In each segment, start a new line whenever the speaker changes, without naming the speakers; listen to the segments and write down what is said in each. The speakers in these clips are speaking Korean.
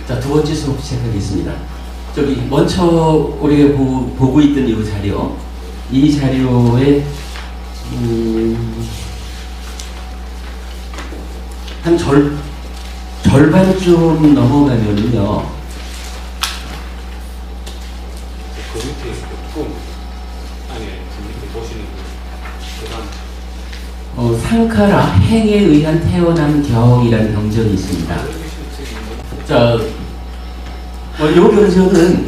자, 두 번째 수업 시작하겠습니다. 저기 먼저 우리가 보고 있던 이 자료, 이 자료에 한 절반쯤 넘어가면은요.
그 밑에 조금 아니 밑에 보시는 그
상카라 행에 의한 태어난 경이라는 경전이 있습니다. 자, 이 경전은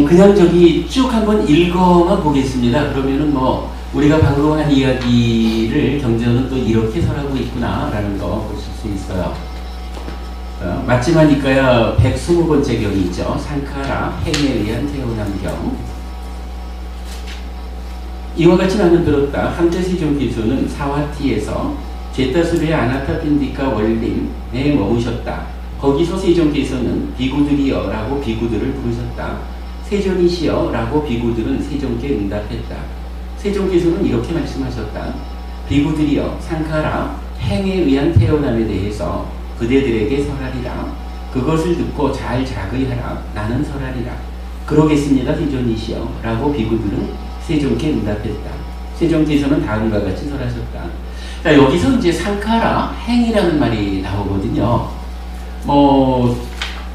그냥 저기 쭉 한번 읽어만 보겠습니다. 그러면은 뭐 우리가 방금 한 이야기를 경전은 또 이렇게 설하고 있구나라는 거 보실 수 있어요. 마침 하니까야 120번째 경이 있죠. 상카라 행에 의한 태어난 경. 이와 같이 나는 들었다. 한때 세종께서는 사와티에서 제타수르의 아나타핀디카 원림에 머무셨다. 거기서 세종께서는 비구들이여 라고 비구들을 부르셨다. 세존이시여 라고 비구들은 세종께 응답했다. 세종께서는 이렇게 말씀하셨다. 비구들이여 상카라 행에 의한 태어남에 대해서 그대들에게 설하리라. 그것을 듣고 잘 작의하라. 나는 설하리라. 그러겠습니다. 세존이시여 라고 비구들은 세종께 응답했다. 세종께서는 다음과 같이 설하셨다. 자, 여기서 이제 상카라 행이라는 말이 나오거든요.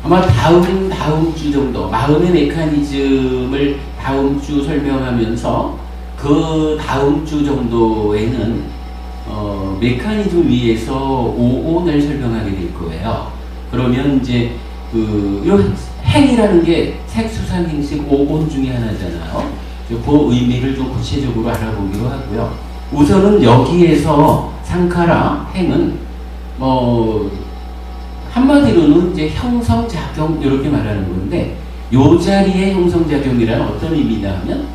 아마 다음 주 정도 마음의 메커니즘을 다음 주 설명하면서 그 다음 주 정도에는 메커니즘 위에서 오온을 설명하게 될 거예요. 그러면 이제 요 행이라는 게 색수상 행식 오온 중에 하나잖아요. 그 의미를 좀 구체적으로 알아보기로 하고요. 우선은 여기에서 상카라 행은 한마디로는 이제 형성작용 이렇게 말하는 건데, 요 자리의 형성작용이란 어떤 의미냐 하면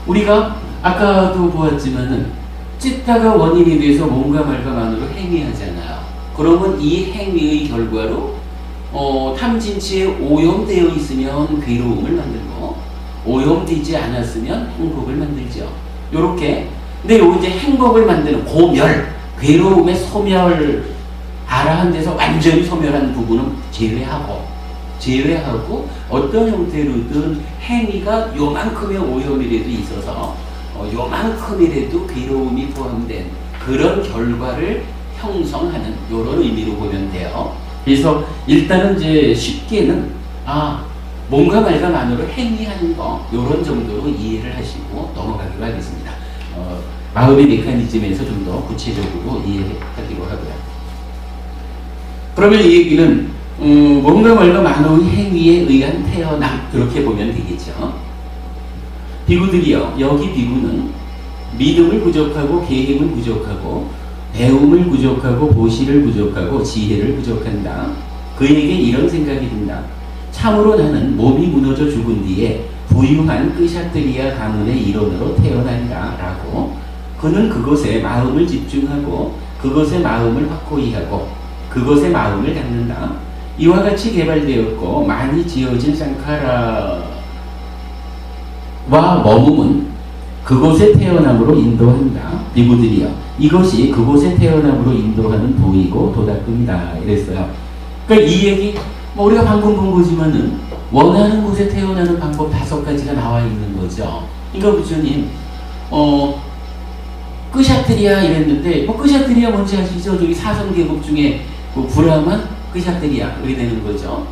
우리가 아까도 보았지만은 찢다가 원인이 돼서 뭔가 말과 만으로 행위하잖아요. 그러면 이 행위의 결과로 탐진치에 오염되어 있으면 괴로움을 만들고 오염되지 않았으면 행복을 만들죠. 요렇게. 근데 요 이제 행복을 만드는 고멸, 괴로움의 소멸, 아라한 데서 완전히 소멸한 부분은 제외하고 어떤 형태로든 행위가 요만큼의 오염이라도 있어서 요만큼이라도 괴로움이 포함된 그런 결과를 형성하는 이런 의미로 보면 돼요. 그래서 일단은 이제 쉽게는 뭔가 말과 만으로 행위하는 거 이런 정도로 이해를 하시고 넘어가기로 하겠습니다. 마음의 메커니즘에서 좀 더 구체적으로 이해하기로 하고요. 그러면 이 얘기는 뭔가 말과 만의 행위에 의한 태어남 그렇게 보면 되겠죠. 비구들이여, 여기 비구는 믿음을 부족하고 계획을 부족하고 배움을 부족하고 보시를 부족하고 지혜를 부족한다. 그에게 이런 생각이 든다. 참으로 나는 몸이 무너져 죽은 뒤에 부유한 끄샤트리아 가문의 일원으로 태어난다 라고. 그는 그것에 마음을 집중하고 그것에 마음을 확고히 하고 그것에 마음을 갖는다. 이와 같이 개발되었고 많이 지어진 상카라와 머금은 그곳에 태어남으로 인도한다. 비구들이여, 이것이 그곳에 태어남으로 인도하는 도이고 도닦음이다. 이랬어요. 그러니까 이 얘기 우리가 방금 본 거지만은 원하는 곳에 태어나는 방법 5가지가 나와 있는 거죠. 그러니까 부처님 끄샤트리아 이랬는데 끄샤트리아 뭔지 아시죠? 저기 사성계급 중에 브라만 끄샤트리아 이렇게 되는 거죠.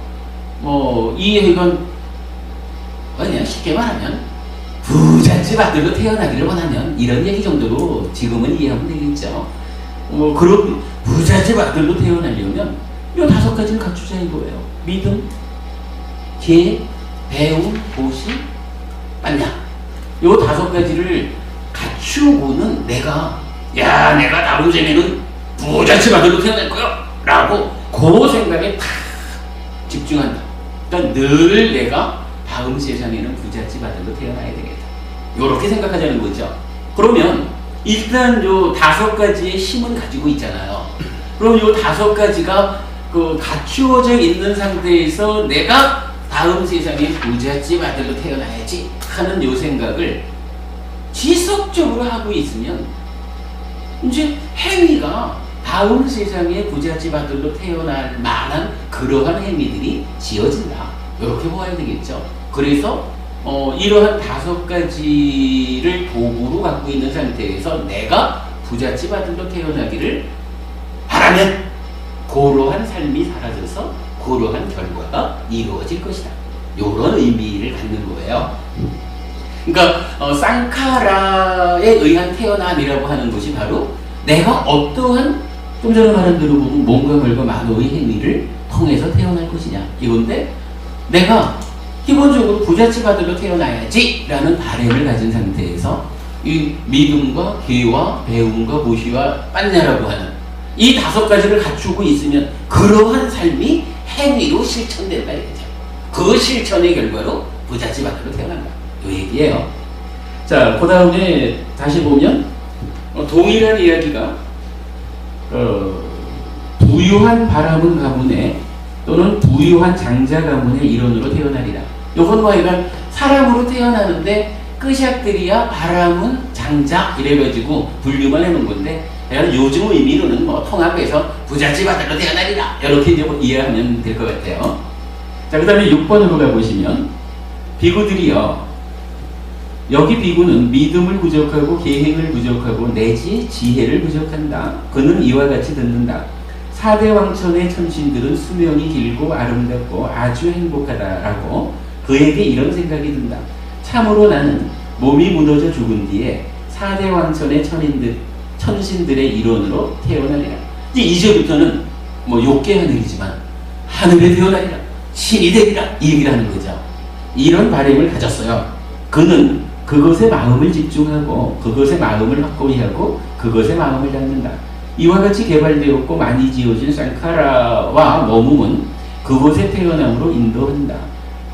이건 그냥 쉽게 말하면 부잣집 아들로 태어나기를 원하면 이런 얘기 정도로 지금은 이해하면 되겠죠. 그런 부잣집 아들로 태어나려면 이 5가지는 갖추자 이거예요. 믿음, 계획, 배움, 보시, 맞냐? 이 5가지를 갖추고는 내가 다음 생에는 부잣집 아들로 태어날 거야 라고 그 생각에 탁 집중한다. 그러니까 늘 내가 다음 세상에는 부잣집 아들로 태어나야 되겠다. 요렇게 생각하자는 거죠. 그러면 일단 요 5가지의 힘은 가지고 있잖아요. 그럼 요 5가지가 갖추어져 있는 상태에서 내가 다음 세상에 부잣집 아들로 태어나야지 하는 요 생각을 지속적으로 하고 있으면 이제 행위가 다음 세상에 부잣집 아들로 태어날 만한 그러한 행위들이 지어진다. 이렇게 보아야 되겠죠. 그래서 이러한 5가지를 도구로 갖고 있는 상태에서 내가 부잣집 아들로 태어나기를 바라면 그러한 삶이 사라져서 그러한 결과가 이루어질 것이다. 이런 의미를 갖는 거예요. 그러니까 쌍카라에 의한 태어남이라고 하는 것이 바로 내가 어떠한, 좀 전에 말한 대로 보면 뭔가 뭘까 만호의 행위를 통해서 태어날 것이냐 이건데, 내가 기본적으로 부잣집 아들로 태어나야지 라는 바램을 가진 상태에서 이 믿음과 계와 배움과 모시와 빤냐라고 하는 이 5가지를 갖추고 있으면 그러한 삶이 행위로 실천된다 이거죠. 그 실천의 결과로 부잣집 아들로 태어난다 이 얘기예요. 자, 그 다음에 다시 보면 동일한 이야기가 부유한 바람은 가문에 또는 부유한 장자 가문의 일원으로 태어나리라. 요건 뭐 이런 사람으로 태어나는데 끄샥들이야 바람은 장자 이래가지고 분류만 해놓은 건데, 요즘 의미로는 뭐 통합해서 부잣집 아들로 태어나리라 이렇게 이제 뭐 이해하면 될 것 같아요. 자, 그 다음에 6번으로 가보시면 비구들이요, 여기 비구는 믿음을 부족하고 계행을 부족하고 내지 지혜를 부족한다. 그는 이와 같이 듣는다. 4대 왕천의 천신들은 수명이 길고 아름답고 아주 행복하다라고 그에게 이런 생각이 든다. 참으로 나는 몸이 무너져 죽은 뒤에 4대 왕천의 천신들의 일원으로 태어나리라. 이제 2절부터는 뭐 욕계 하늘이지만 하늘에 태어나리라, 신이 되리라 이 얘기를 하는 거죠. 이런 바람을 가졌어요. 그는 그것에 마음을 집중하고 그것에 마음을 확고히 하고 그것에 마음을 갖는다. 이와 같이 개발되었고 많이 지어진 쌍카라와 머문 그곳에 태어남으로 인도한다.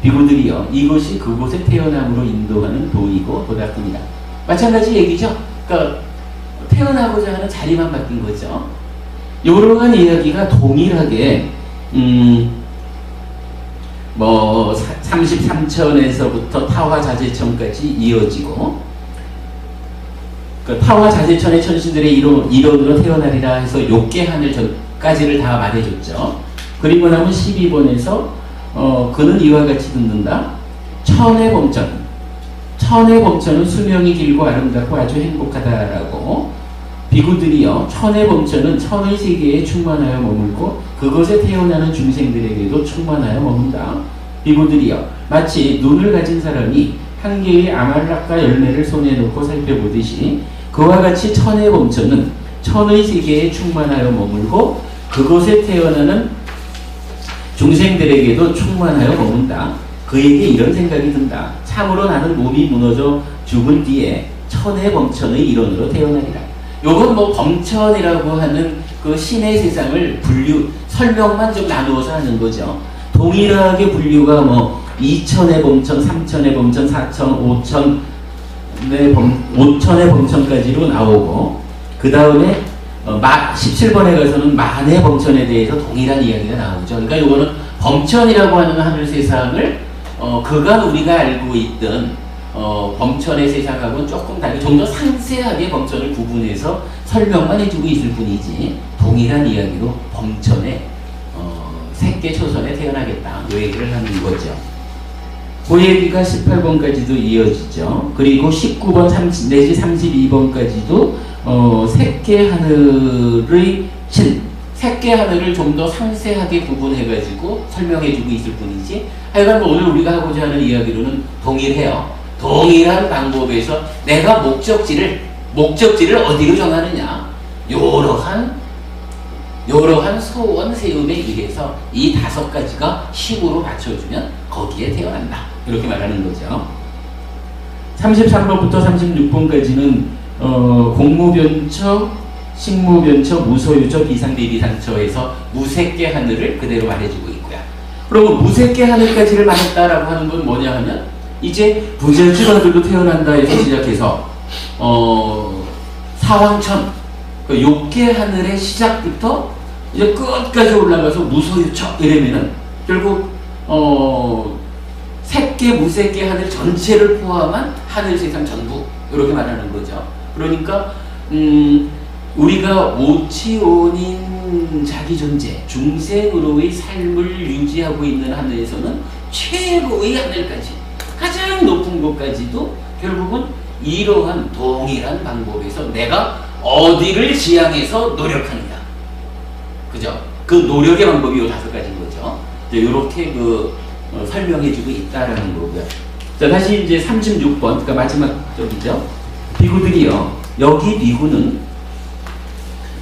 비구들이여, 이것이 그곳에 태어남으로 인도하는 도이고 도닥입니다. 마찬가지 얘기죠. 그러니까 태어나고자 하는 자리만 바뀐 거죠. 이러한 이야기가 동일하게 뭐 33천에서부터 타화자재천까지 이어지고, 그 타화자재천의 천신들의 일원으로 태어나리라 해서 욕계 하늘까지를 다 말해줬죠. 그리고 나면 12번에서 그는 이와 같이 듣는다. 천의 범천은 수명이 길고 아름답고 아주 행복하다라고. 비구들이여, 천의 범천은 천의 세계에 충만하여 머물고 그것에 태어나는 중생들에게도 충만하여 머문다. 비구들이여, 마치 눈을 가진 사람이 한 개의 아말락과 열매를 손에 놓고 살펴보듯이 그와 같이 천의 범천은 천의 세계에 충만하여 머물고 그것에 태어나는 중생들에게도 충만하여 머문다. 그에게 이런 생각이 든다. 참으로 나는 몸이 무너져 죽은 뒤에 천의 범천의 일원으로 태어나리라. 요건 뭐 범천이라고 하는 그 신의 세상을 설명만 좀 나누어서 하는 거죠. 동일하게 분류가 뭐 2천의 범천, 3천의 범천, 4천, 5천의 범천까지로 나오고, 그 다음에 17번에 가서는 만의 범천에 대해서 동일한 이야기가 나오죠. 그러니까 이거는 범천이라고 하는 하늘 세상을 그간 우리가 알고 있던 범천의 세상하고는 조금 다르게 좀 더 상세하게 범천을 구분해서 설명만 해주고 있을 뿐이지, 동일한 이야기로 범천의 새끼 초선에 태어나겠다 이 얘기를 하는 거죠. 그 얘기가 18번까지도 이어지죠. 그리고 19번 내지 32번까지도 새끼 하늘의 신, 새끼 하늘을 좀 더 상세하게 구분해가지고 설명해주고 있을 뿐이지, 하여간 오늘 우리가 하고자 하는 이야기로는 동일해요. 동일한 방법에서 내가 목적지를 어디로 정하느냐, 여러한 소원 세움에 의해서 이 5가지가 힘으로 받쳐주면 거기에 태어난다 이렇게 말하는 거죠. 33번부터 36번까지는 공무변처, 식무변처, 무소유처, 비상비비상처에서 무색계 하늘을 그대로 말해주고 있고요. 그리고 무색계 하늘까지를 말했다라고 하는 건 뭐냐 하면, 이제 부잣집 아들로 태어난다 해서 시작해서 사왕천, 그 욕계 하늘의 시작부터 이제 끝까지 올라가서 무소유처 이러면은 결국 색계 무색계 하늘 전체를 포함한 하늘 세상 전부 이렇게 말하는 거죠. 그러니까 우리가 오치온인 자기 존재, 중생으로의 삶을 유지하고 있는 하늘에서는 최고의 하늘까지, 가장 높은 곳까지도 결국은 이러한 동일한 방법에서 내가 어디를 지향해서 노력하느냐. 그죠? 그 노력의 방법이 요 5가지인 거죠. 이렇게 설명해주고 있다라는 거고요. 자, 다시 이제 36번, 그러니까 마지막 쪽이죠. 비구들이요. 여기 비구는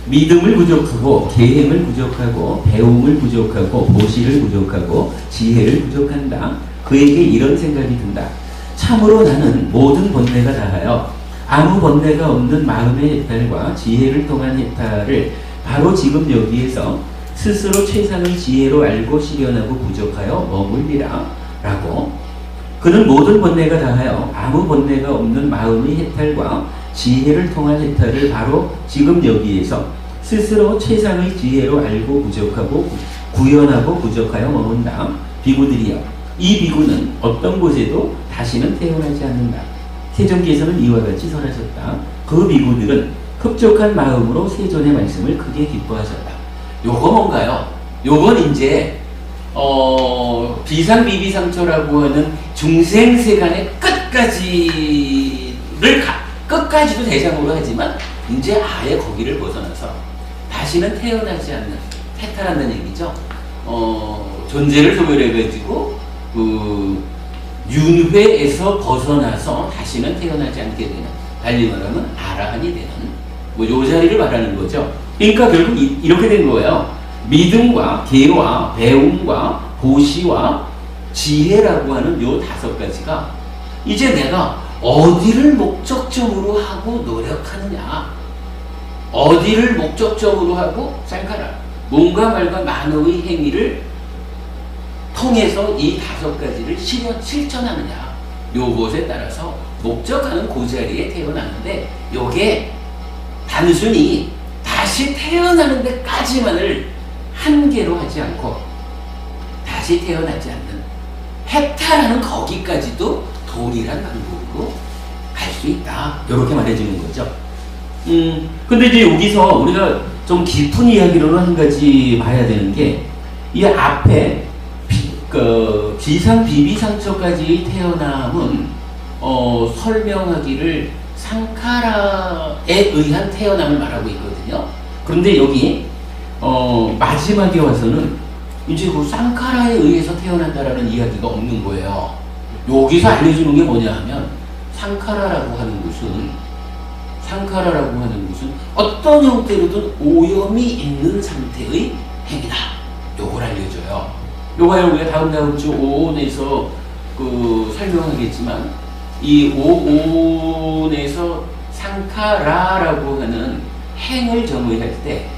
믿음을 부족하고, 계행을 부족하고, 배움을 부족하고, 보시를 부족하고, 지혜를 부족한다. 그에게 이런 생각이 든다. 참으로 나는 모든 번뇌가 다하여 아무 번뇌가 없는 마음의 해탈과 지혜를 통한 해탈을 바로 지금 여기에서 스스로 최상의 지혜로 알고 실현하고 부족하여 머물리라. 라고. 그는 모든 번뇌가 다하여 아무 번뇌가 없는 마음의 해탈과 지혜를 통한 해탈을 바로 지금 여기에서 스스로 최상의 지혜로 알고 부족하고 구현하고 부족하여 머문다. 비구들이여, 이 비구는 어떤 곳에도 다시는 태어나지 않는다. 세존께서는 이와 같이 설하셨다. 그 비구들은 흡족한 마음으로 세존의 말씀을 크게 기뻐하셨다. 요거 뭔가요? 요건 이제 비상비비상처라고 하는 중생세간의 끝까지도 대상으로 하지만 이제 아예 거기를 벗어나서 다시는 태어나지 않는, 해탈한다는 얘기죠. 존재를 소멸해가지고 윤회에서 벗어나서 다시는 태어나지 않게 되는, 달리 말하면 아라한이 되는 요 자리를 말하는 거죠. 그러니까 결국 이렇게 된 거예요. 믿음과 계와 배움과 보시와 지혜라고 하는 요 5가지가 이제 내가 어디를 목적점으로 하고 노력하느냐, 어디를 목적점으로 하고 생각하라, 뭔가 말과 만호의 행위를 통해서 이 5가지를 실천하느냐, 요것에 따라서 목적하는 그 자리에 태어나는데, 요게 단순히 다시 태어나는 데까지만을 한계로 하지 않고 다시 태어나지 않는, 해탈하는 거기까지도 동일한 방법으로 갈 수 있다. 이렇게 말해주는 거죠. 근데 이제 여기서 우리가 좀 깊은 이야기로는 한 가지 봐야 되는 게, 이 앞에 비상 비비상처까지 태어남은 설명하기를 상카라에 의한 태어남을 말하고 있거든요. 그런데 여기 마지막에 와서는 이제 그 상카라에 의해서 태어난다라는 이야기가 없는 거예요. 여기서 알려주는 게 뭐냐 하면, 상카라라고 하는 것은 어떤 형태로든 오염이 있는 상태의 행위다. 요걸 알려줘요. 요거야 우리가 다음 주 5온에서 설명하겠지만, 이 5온에서 상카라라고 하는 행을 정의할 때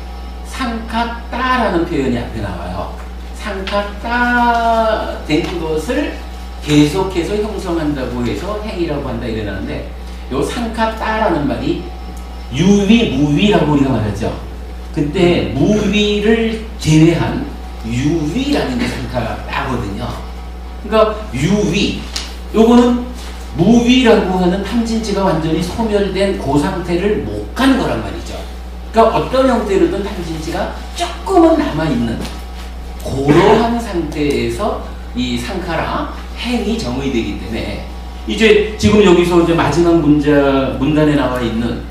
상카따라는 표현이 앞에 나와요. 상카따 된 것을 계속해서 형성한다고 해서 행이라고 한다 이래 나는데, 요 상카따라는 말이 유위, 무위라고 우리가 말하죠. 그때 무위를 제외한 유위라는 게 상카따거든요. 그러니까 유위, 요거는 무위라고 하는 탐진치가 완전히 소멸된 그 상태를 못 간 거란 말이죠. 그러니까 어떤 형태로든 탐진치가 조금은 남아있는 그러한 상태에서 이 상카라 행이 정의되기 때문에, 이제 지금 여기서 이제 마지막 문단에 나와 있는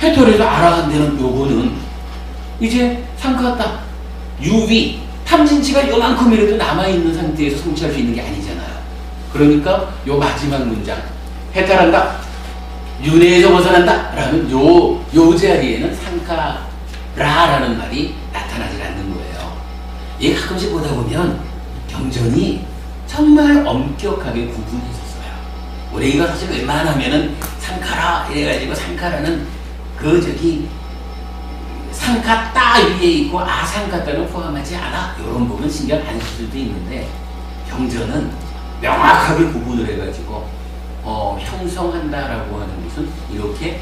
해탈에서 아라한다는 요거는 이제 상카따, 유위, 탐진치가 요만큼이라도 남아있는 상태에서 성취할 수 있는 게 아니잖아요. 그러니까 요 마지막 문장, 해탈한다, 윤회에서 벗어난다 라는 요 자리에는 상카라라는 말이 나타나지 않는 거예요. 이게 가끔씩 보다 보면 경전이 정말 엄격하게 구분했었어요. 우리가 사실 웬만하면은 상카라 이래가지고, 상카라는 상카따 위에 있고 아상카따는 포함하지 않아, 이런 부분 신경 안 쓸 수도 있는데, 경전은 명확하게 구분을 해가지고 형성한다라고 하는 것은 이렇게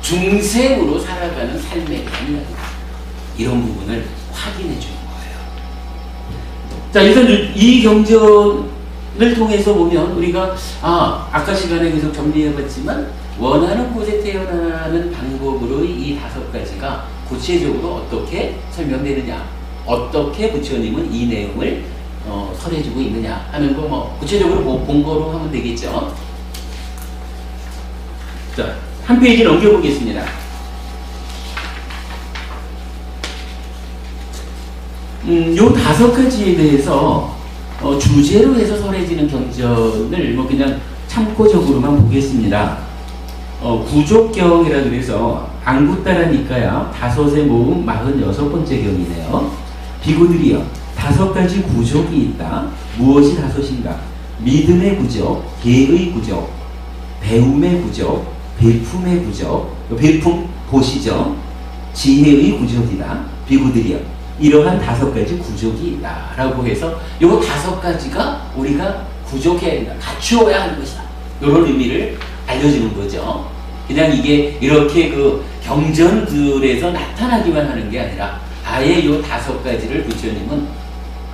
중생으로 살아가는 삶에 대한 이야기다, 이런 부분을 확인해 주는 거예요. 자, 일단 이 경전을 통해서 보면 우리가 아까 시간에 계속 정리해봤지만 원하는 곳에 태어나는 방법으로 이 5가지가 구체적으로 어떻게 설명되느냐, 어떻게 부처님은 이 내용을 설해주고 있느냐 하는 거 뭐 구체적으로 본 거로 하면 되겠죠. 자, 한 페이지 넘겨보겠습니다. 요 5가지에 대해서 주제로 해서 설해지는 경전을 뭐 그냥 참고적으로만 보겠습니다. 구족경이라 그래서 앙구따라니까야 5에 모음 46번째 경이네요. 비구들이여 5가지 구족이 있다. 무엇이 5인가? 믿음의 구족, 계의 구족, 배움의 구족, 배품의 구족, 배품 보시죠. 지혜의 구족이다. 비구들이여 이러한 5가지 구족이 있다 라고 해서 요 5가지가 우리가 구족해야 된다, 갖추어야 하는 것이다, 이런 의미를 알려주는 거죠. 그냥 이게 이렇게 그 경전들에서 나타나기만 하는 게 아니라 아예 요 5가지를 부처님은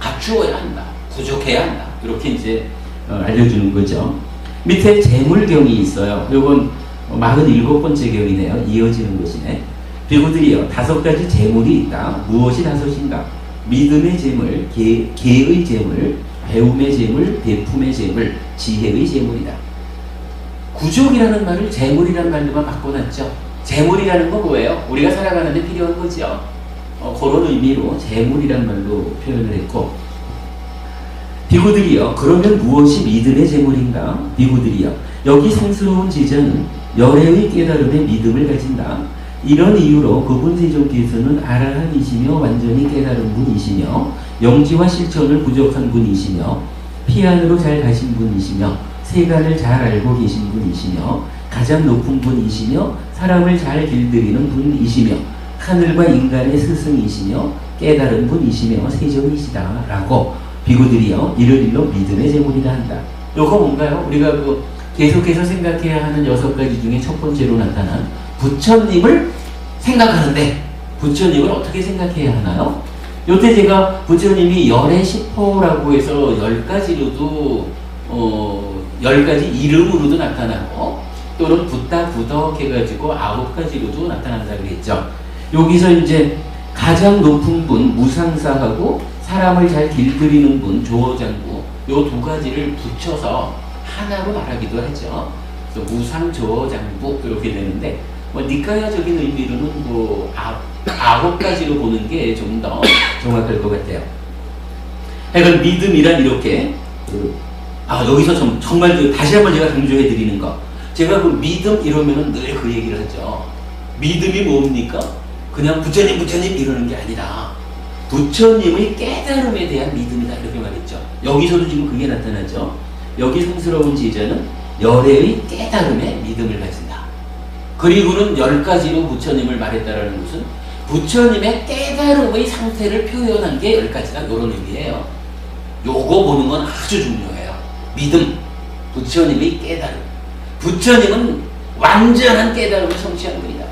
갖추어야 한다, 부족해야 한다, 이렇게 이제 알려주는 거죠. 밑에 재물경이 있어요. 요건 47번째 경이네요. 이어지는 것이네. 비구들이여 5가지 재물이 있다. 무엇이 5인가? 믿음의 재물, 계의 재물, 배움의 재물, 배품의 재물, 지혜의 재물이다. 구족이라는 말을 재물이라는 말로만 바꿔놨죠. 재물이라는 건 뭐예요? 우리가 살아가는데 필요한 거죠. 그런 의미로 재물이라는 말로 표현을 했고, 비구들이여 그러면 무엇이 믿음의 재물인가? 비구들이여 여기 성스러운 제자는 열애의 깨달음에 믿음을 가진다. 이런 이유로 그분 세존께서는 아라한이시며 완전히 깨달은 분이시며 영지와 실천을 부족한 분이시며 피안으로 잘 가신 분이시며 세간을 잘 알고 계신 분이시며 가장 높은 분이시며 사람을 잘 길들이는 분이시며 하늘과 인간의 스승이시며 깨달은 분이시며 세존이시다 라고 비구들이여 이를 일러 믿음의 제물이라 한다. 요거 뭔가요? 우리가 계속해서 생각해야 하는 6가지 중에 첫 번째로 나타난 부처님을 생각하는데 부처님을 어떻게 생각해야 하나요? 요때 제가 부처님이 열의 10호라고 해서 10가지로도 10가지 이름으로도 나타나고 또는 붓다 부덕 해가지고 9가지로도 나타난다 그랬죠. 여기서 이제 가장 높은 분 무상사하고 사람을 잘 길들이는 분 조어장부 요 2가지를 붙여서 하나로 말하기도 하죠. 그래서 무상조어장부 이렇게 되는데 니까야적인 의미로는 9가지로 보는 게 좀 더 정확할 것 같아요. 하여간 믿음이란 이렇게 여기서 정말 다시 한번 제가 강조해 드리는 거, 제가 그 믿음 이러면은 늘 그 얘기를 하죠. 믿음이 뭡니까? 그냥 부처님 이러는 게 아니라 부처님의 깨달음에 대한 믿음이다 이렇게 말했죠. 여기서도 지금 그게 나타나죠. 여기 성스러운 제자는 열애의 깨달음에 믿음을 가진다. 그리고는 10가지로 부처님을 말했다라는 것은 부처님의 깨달음의 상태를 표현한 게 10가지다 이런 의미예요. 요거 보는 건 아주 중요해요. 믿음, 부처님의 깨달음. 부처님은 완전한 깨달음을 성취한 분이다.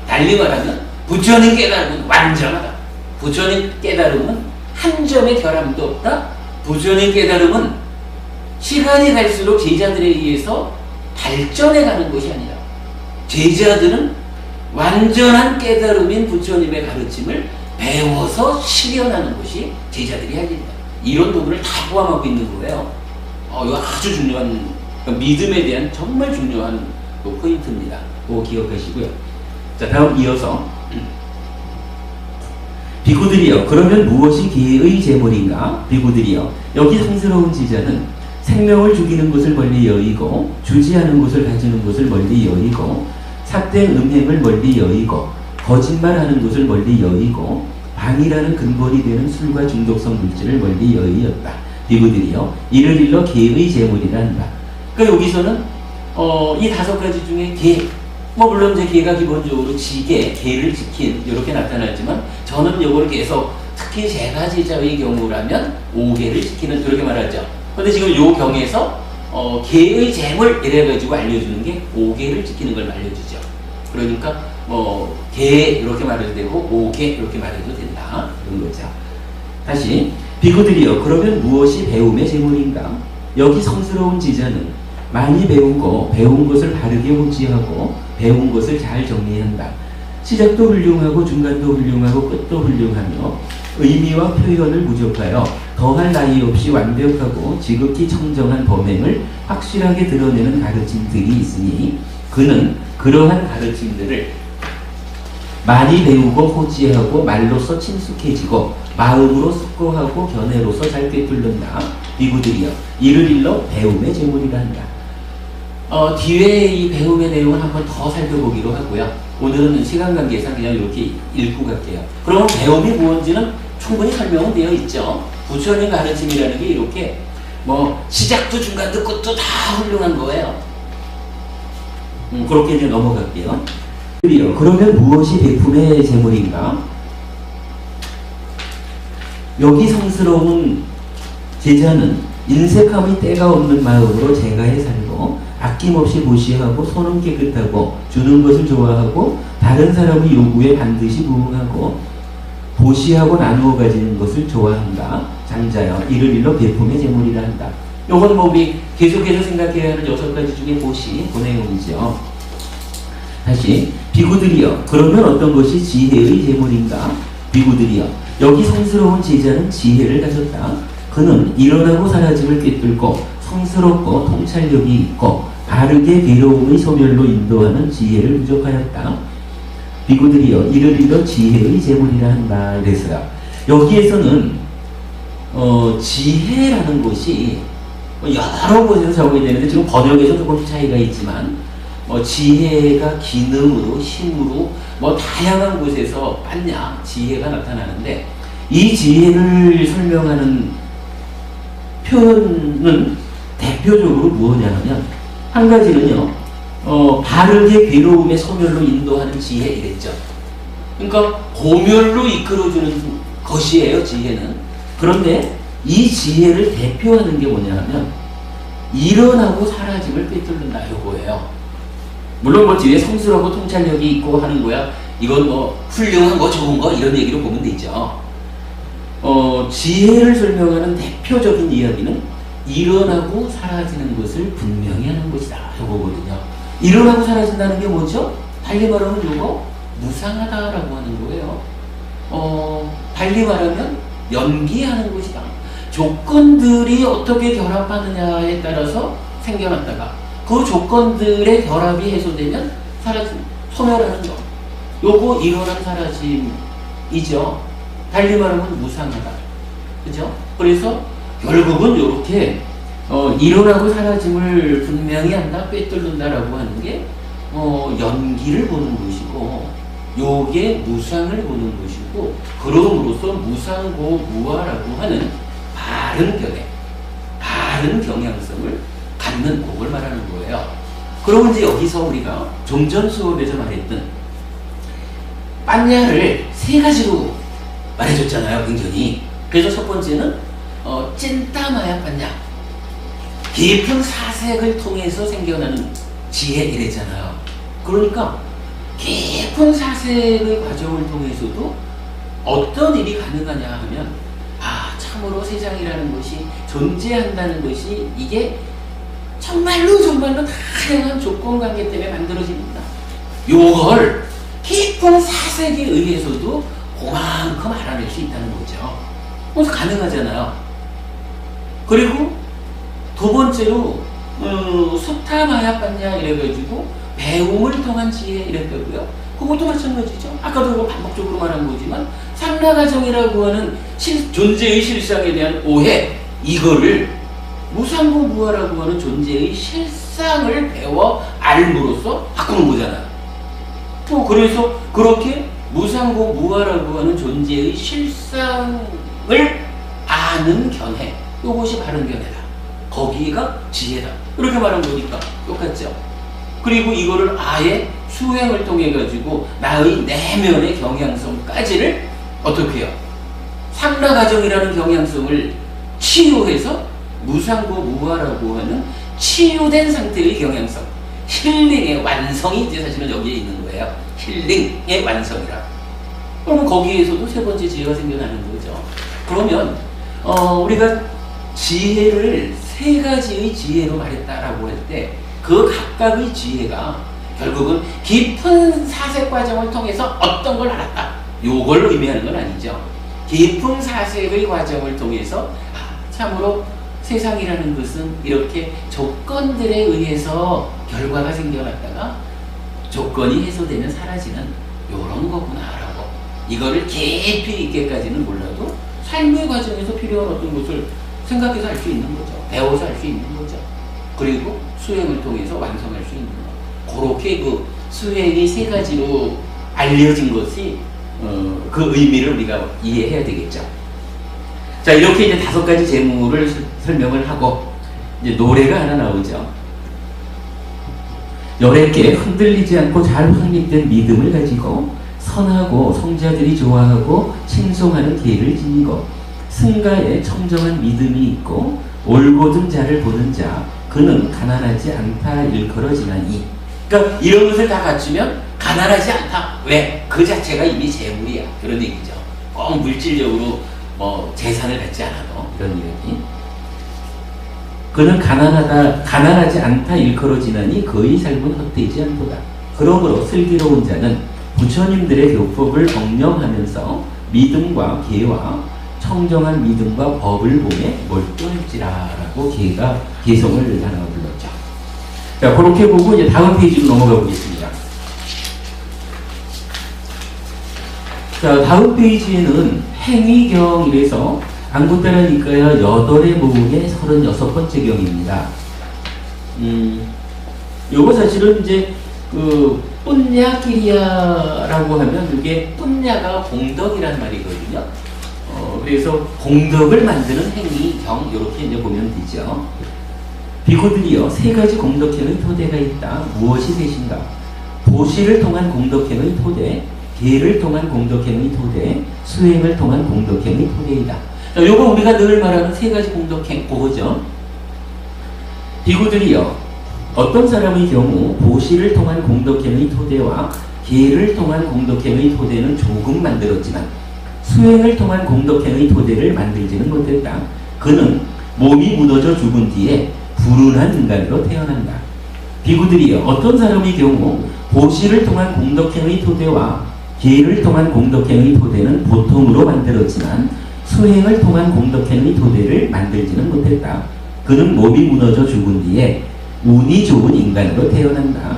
달리 말하면 부처님 깨달음은 완전하다. 부처님 깨달음은 한 점의 결함도 없다. 부처님 깨달음은 시간이 갈수록 제자들에 의해서 발전해가는 것이 아니다. 제자들은 완전한 깨달음인 부처님의 가르침을 배워서 실현하는 것이 제자들이 할 일이다. 이런 부분을 다 포함하고 있는 거예요. 이거 아주 중요한, 믿음에 대한 정말 중요한 포인트입니다. 그거 기억하시고요. 자, 다음 이어서 비구들이여 그러면 무엇이 계의 제물인가? 비구들이여 여기 성스러운 제자는 생명을 죽이는 것을 멀리 여의고 주지하는 것을 가지는 것을 멀리 여의고 삿된 음행을 멀리 여의고 거짓말하는 것을 멀리 여의고 방이라는 근본이 되는 술과 중독성 물질을 멀리 여의었다. 비구들이여 이를 일러 계의 제물이라 한다. 그러니까 여기서는 이 5가지 중에 계, 물론 이제 계가 기본적으로 지계, 계를 지킨 이렇게 나타나지만 저는 요거를 계속 특히 제가 제자의 경우라면 5계를 지키는 이렇게 말하죠. 근데 지금 요 경에서 계의 재물 이래가지고 알려주는 게 5계를 지키는 걸 알려주죠. 그러니까 계 이렇게 말해도 되고 5계 이렇게 말해도 된다 이런 거죠. 다시 비구들이여 그러면 무엇이 배움의 재물인가? 여기 성스러운 제자는
많이 배우고 배운 것을 바르게 호지하고 배운 것을 잘 정리한다. 시작도 훌륭하고 중간도 훌륭하고 끝도 훌륭하며 의미와 표현을 부족하여 더할 나위 없이 완벽하고 지극히 청정한 범행을 확실하게 드러내는 가르침들이 있으니 그는 그러한 가르침들을 많이 배우고 호지하고 말로써 친숙해지고 마음으로 숙고하고 견해로서 잘 꿰뚫는다. 비구들이여 이를 일러 배움의 제물이라 한다. 뒤에 이 배움의 내용을 한번 더 살펴보기로 하고요. 오늘은 시간 관계상 그냥 이렇게 읽고 갈게요. 그러면 배움이 무엇인지는 충분히 설명은 되어 있죠. 부처님 가르침이라는 게 이렇게 뭐 시작도 중간도 끝도 다 훌륭한 거예요. 그렇게 이제 넘어갈게요. 그러면 무엇이 백품의 제물인가? 여기 성스러운 제자는 인색함의 때가 없는 마음으로 제가에 살고 아낌없이 보시하고 손은 깨끗하고 주는 것을 좋아하고 다른 사람의 요구에 반드시 부응하고 보시하고 나누어 가지는 것을 좋아한다. 장자여 이를 일러 베품의 제물이라 한다. 요건 뭐 우리 계속해서 생각해야 하는 6가지 중에 보시 그 내용이죠. 다시 비구들이여 그러면 어떤 것이 지혜의 제물인가? 비구들이여 여기 성스러운 제자는 지혜를 가졌다. 그는 일어나고 사라짐을 꿰뚫고 성스럽고 통찰력이 있고 바르게 괴로움의 소멸로 인도하는 지혜를 부족하였다. 비구들이여 이를 일러 지혜의 제물이라 한다. 이랬어요. 여기에서는 지혜라는 것이 여러 곳에서 적용이 되는데 지금 번역에서 조금 차이가 있지만 지혜가 기능으로 힘으로 다양한 곳에서 반야 지혜가 나타나는데 이 지혜를 설명하는 표현은 대표적으로 무엇이냐면 한 가지는요 바르게 괴로움의 소멸로 인도하는 지혜 이랬죠. 그러니까 고멸로 이끌어주는 것이에요 지혜는. 그런데 이 지혜를 대표하는 게 뭐냐면 일어나고 사라짐을 꿰뚫는다 요거예요. 물론 뒤에 성스럽고 통찰력이 있고 하는 거야 이건 훌륭한 거 좋은 거 이런 얘기로 보면 되죠. 지혜를 설명하는 대표적인 이야기는 일어나고 사라지는 것을 분명히 하는 것이다 요거거든요. 일어나고 사라진다는 게 뭐죠? 달리 말하면 요거 무상하다라고 하는 거예요. 달리 말하면 연기하는 것이다. 조건들이 어떻게 결합하느냐에 따라서 생겨났다가 그 조건들의 결합이 해소되면 소멸하는 거. 요거 일어난 사라짐이죠. 달리 말하면 무상하다. 그죠? 그래서 결국은 요렇게 일어나고 사라짐을 분명히 한다, 꿰뚫는다라고 하는 게 연기를 보는 것이고 요게 무상을 보는 것이고 그럼으로써 무상고무아라고 하는 바른 견해, 바른 경향성을 갖는 곡을 말하는 거예요. 그러면 이제 여기서 우리가 종전 수업에서 말했던 빤야를 3가지로 말해줬잖아요, 굉장히. 그래서 첫 번째는 찐따마야 빤야, 깊은 사색을 통해서 생겨나는 지혜 이랬잖아요. 그러니까 깊은 사색의 과정을 통해서도 어떤 일이 가능하냐 하면 참으로 세상이라는 것이 존재한다는 것이 이게 정말로 다양한 조건관계 때문에 만들어집니다. 요걸 깊은 사색에 의해서도 그만큼 알아낼 수 있다는 거죠. 그래서 가능하잖아요. 그리고 두 번째로 수타마야 빤야 이래가지고 배움을 통한 지혜 이랬다고요. 그것도 마찬가지죠. 아까도 반복적으로 말한 거지만 상라가정이라고 하는 존재의 실상에 대한 오해 이거를 무상고무아라고 하는 존재의 실상을 배워 알므로써 바꾸는 거잖아요. 그래서 그렇게 무상고무아라고 하는 존재의 실상을 아는 견해, 이것이 바른 견해다. 거기가 지혜다. 이렇게 말한 거니까 똑같죠. 그리고 이거를 아예 수행을 통해 가지고 나의 내면의 경향성까지를 어떻게 해요? 상라가정이라는 경향성을 치유해서 무상고무아라고 하는 치유된 상태의 경향성, 힐링의 완성이 이제 사실은 여기에 있는 거예요. 힐링의 완성이라. 그러면 거기에서도 세 번째 지혜가 생겨나는 거죠. 그러면 우리가 지혜를
세 가지의 지혜로 말했다라고 할 때 그 각각의 지혜가 결국은 깊은 사색 과정을 통해서 어떤 걸 알았다. 요걸 의미하는 건 아니죠. 깊은 사색의 과정을 통해서 참으로 세상이라는 것은 이렇게 조건들에 의해서 결과가 생겨났다가 조건이 해소되면 사라지는 요런 거구나라고, 이거를 깊이 있게까지는 몰라도 삶의 과정에서 필요한 어떤 것을 생각해서 알 수 있는 거죠. 배워서 알 수 있는 거죠. 그리고 수행을 통해서 완성할 수 있는 거. 그렇게 그 수행이 세 가지로 알려진 것이 그 의미를 우리가 이해해야 되겠죠. 자, 이렇게 이제 5가지 재물을 설명을 하고 이제 노래가 하나 나오죠. 여rec게 흔들리지 않고 잘 확립된 믿음을 가지고 선하고 성자들이 좋아하고 칭송하는 계를 지니고 승가에 청정한 믿음이 있고 올곧은 자를 보는 자 그는 가난하지 않다 일컬어지나니. 그러니까 이런 것을 다 갖추면 가난하지 않다. 왜? 그 자체가 이미 재물이야. 그런 얘기죠. 꼭 물질적으로 뭐 재산을 갖지 않아도 이런 이야기. 그는 가난하지 않다 일컬어지나니 그의 삶은 헛되지 않도다. 그러므로 슬기로운 자는 부처님들의 교법을 경념하면서 믿음과 계와 청정한 믿음과 법을 보매 몰두할지라라고 계가 개성을 하나 불렀죠. 자, 그렇게 보고 이제 다음 페이지로 넘어가 보겠습니다. 자, 다음 페이지에는 행위경이라서 안구따라 니까야 8의 모음의 36번째 경입니다. 요거 사실은 이제 그 뿐냐끼리야라고 하면 이게 뿐냐가 공덕이란 말이거든요. 그래서 공덕을 만드는 행위경 이렇게 이제 보면 되죠. 비구들이여 3가지 공덕행의 토대가 있다. 무엇이 셋인가? 보시를 통한 공덕행의 토대, 계를 통한 공덕행의 토대, 수행을 통한 공덕행의 토대이다. 자, 요거 우리가 늘 말하는 3가지 공덕행 그거죠. 비구들이여 어떤 사람의 경우 보시를 통한 공덕행의 토대와 계를 통한 공덕행의 토대는 조금 만들었지만 수행을 통한 공덕행의 토대를 만들지는 못했다. 그는 몸이 무너져 죽은 뒤에 불운한 인간으로 태어난다. 비구들이여 어떤 사람의 경우 보시를 통한 공덕행의 토대와 계를 통한 공덕행의 토대는 보통으로 만들었지만 수행을 통한 공덕행의 토대를 만들지는 못했다. 그는 몸이 무너져 죽은 뒤에 운이 좋은 인간으로 태어난다.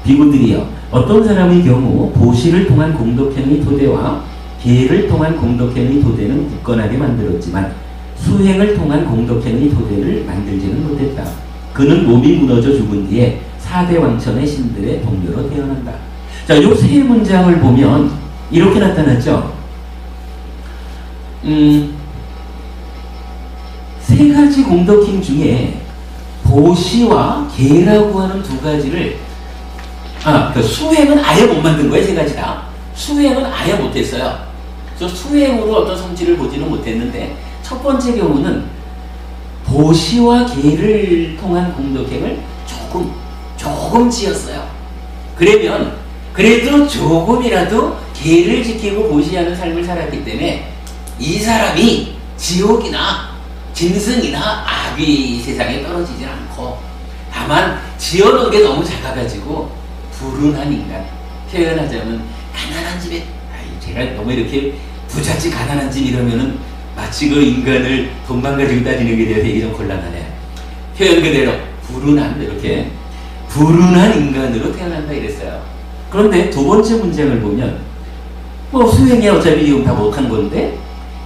비구들이여 어떤 사람의 경우 보시를 통한 공덕행의 토대와 계를 통한 공덕행의 토대는 굳건하게 만들었지만 수행을 통한 공덕행의 토대를 만들지는 못했다. 그는 몸이 무너져 죽은 뒤에 4대 왕천의 신들의 동료로 태어난다. 자, 요 세 문장을 보면 이렇게 나타났죠. 3가지 공덕행 중에 보시와 계라고 하는 2가지를 그러니까 수행은 아예 못 만든 거예요. 3가지 다. 수행은 아예 못했어요. 그래서 수행으로 어떤 성질을 보지는 못했는데 첫 번째 경우는 보시와 계를 통한 공덕행을 조금 지었어요. 그러면 그래도 조금이라도 계를 지키고 보시하는 삶을 살았기 때문에 이 사람이 지옥이나 짐승이나 악의 세상에 떨어지지 않고 다만 지어놓은 게 너무 작아가지고 불운한 인간, 표현하자면 가난한 집에 제가 너무 이렇게 부잣집 가난한 집 이러면은 마치 그 인간을 돈만 가지고 따지는 게 대해서 이게 좀 곤란하네. 표현 그대로 불운한, 이렇게 불운한 인간으로 태어난다 이랬어요. 그런데 2번째 문장을 보면 뭐 수행이 어차피 지금 다 못한 건데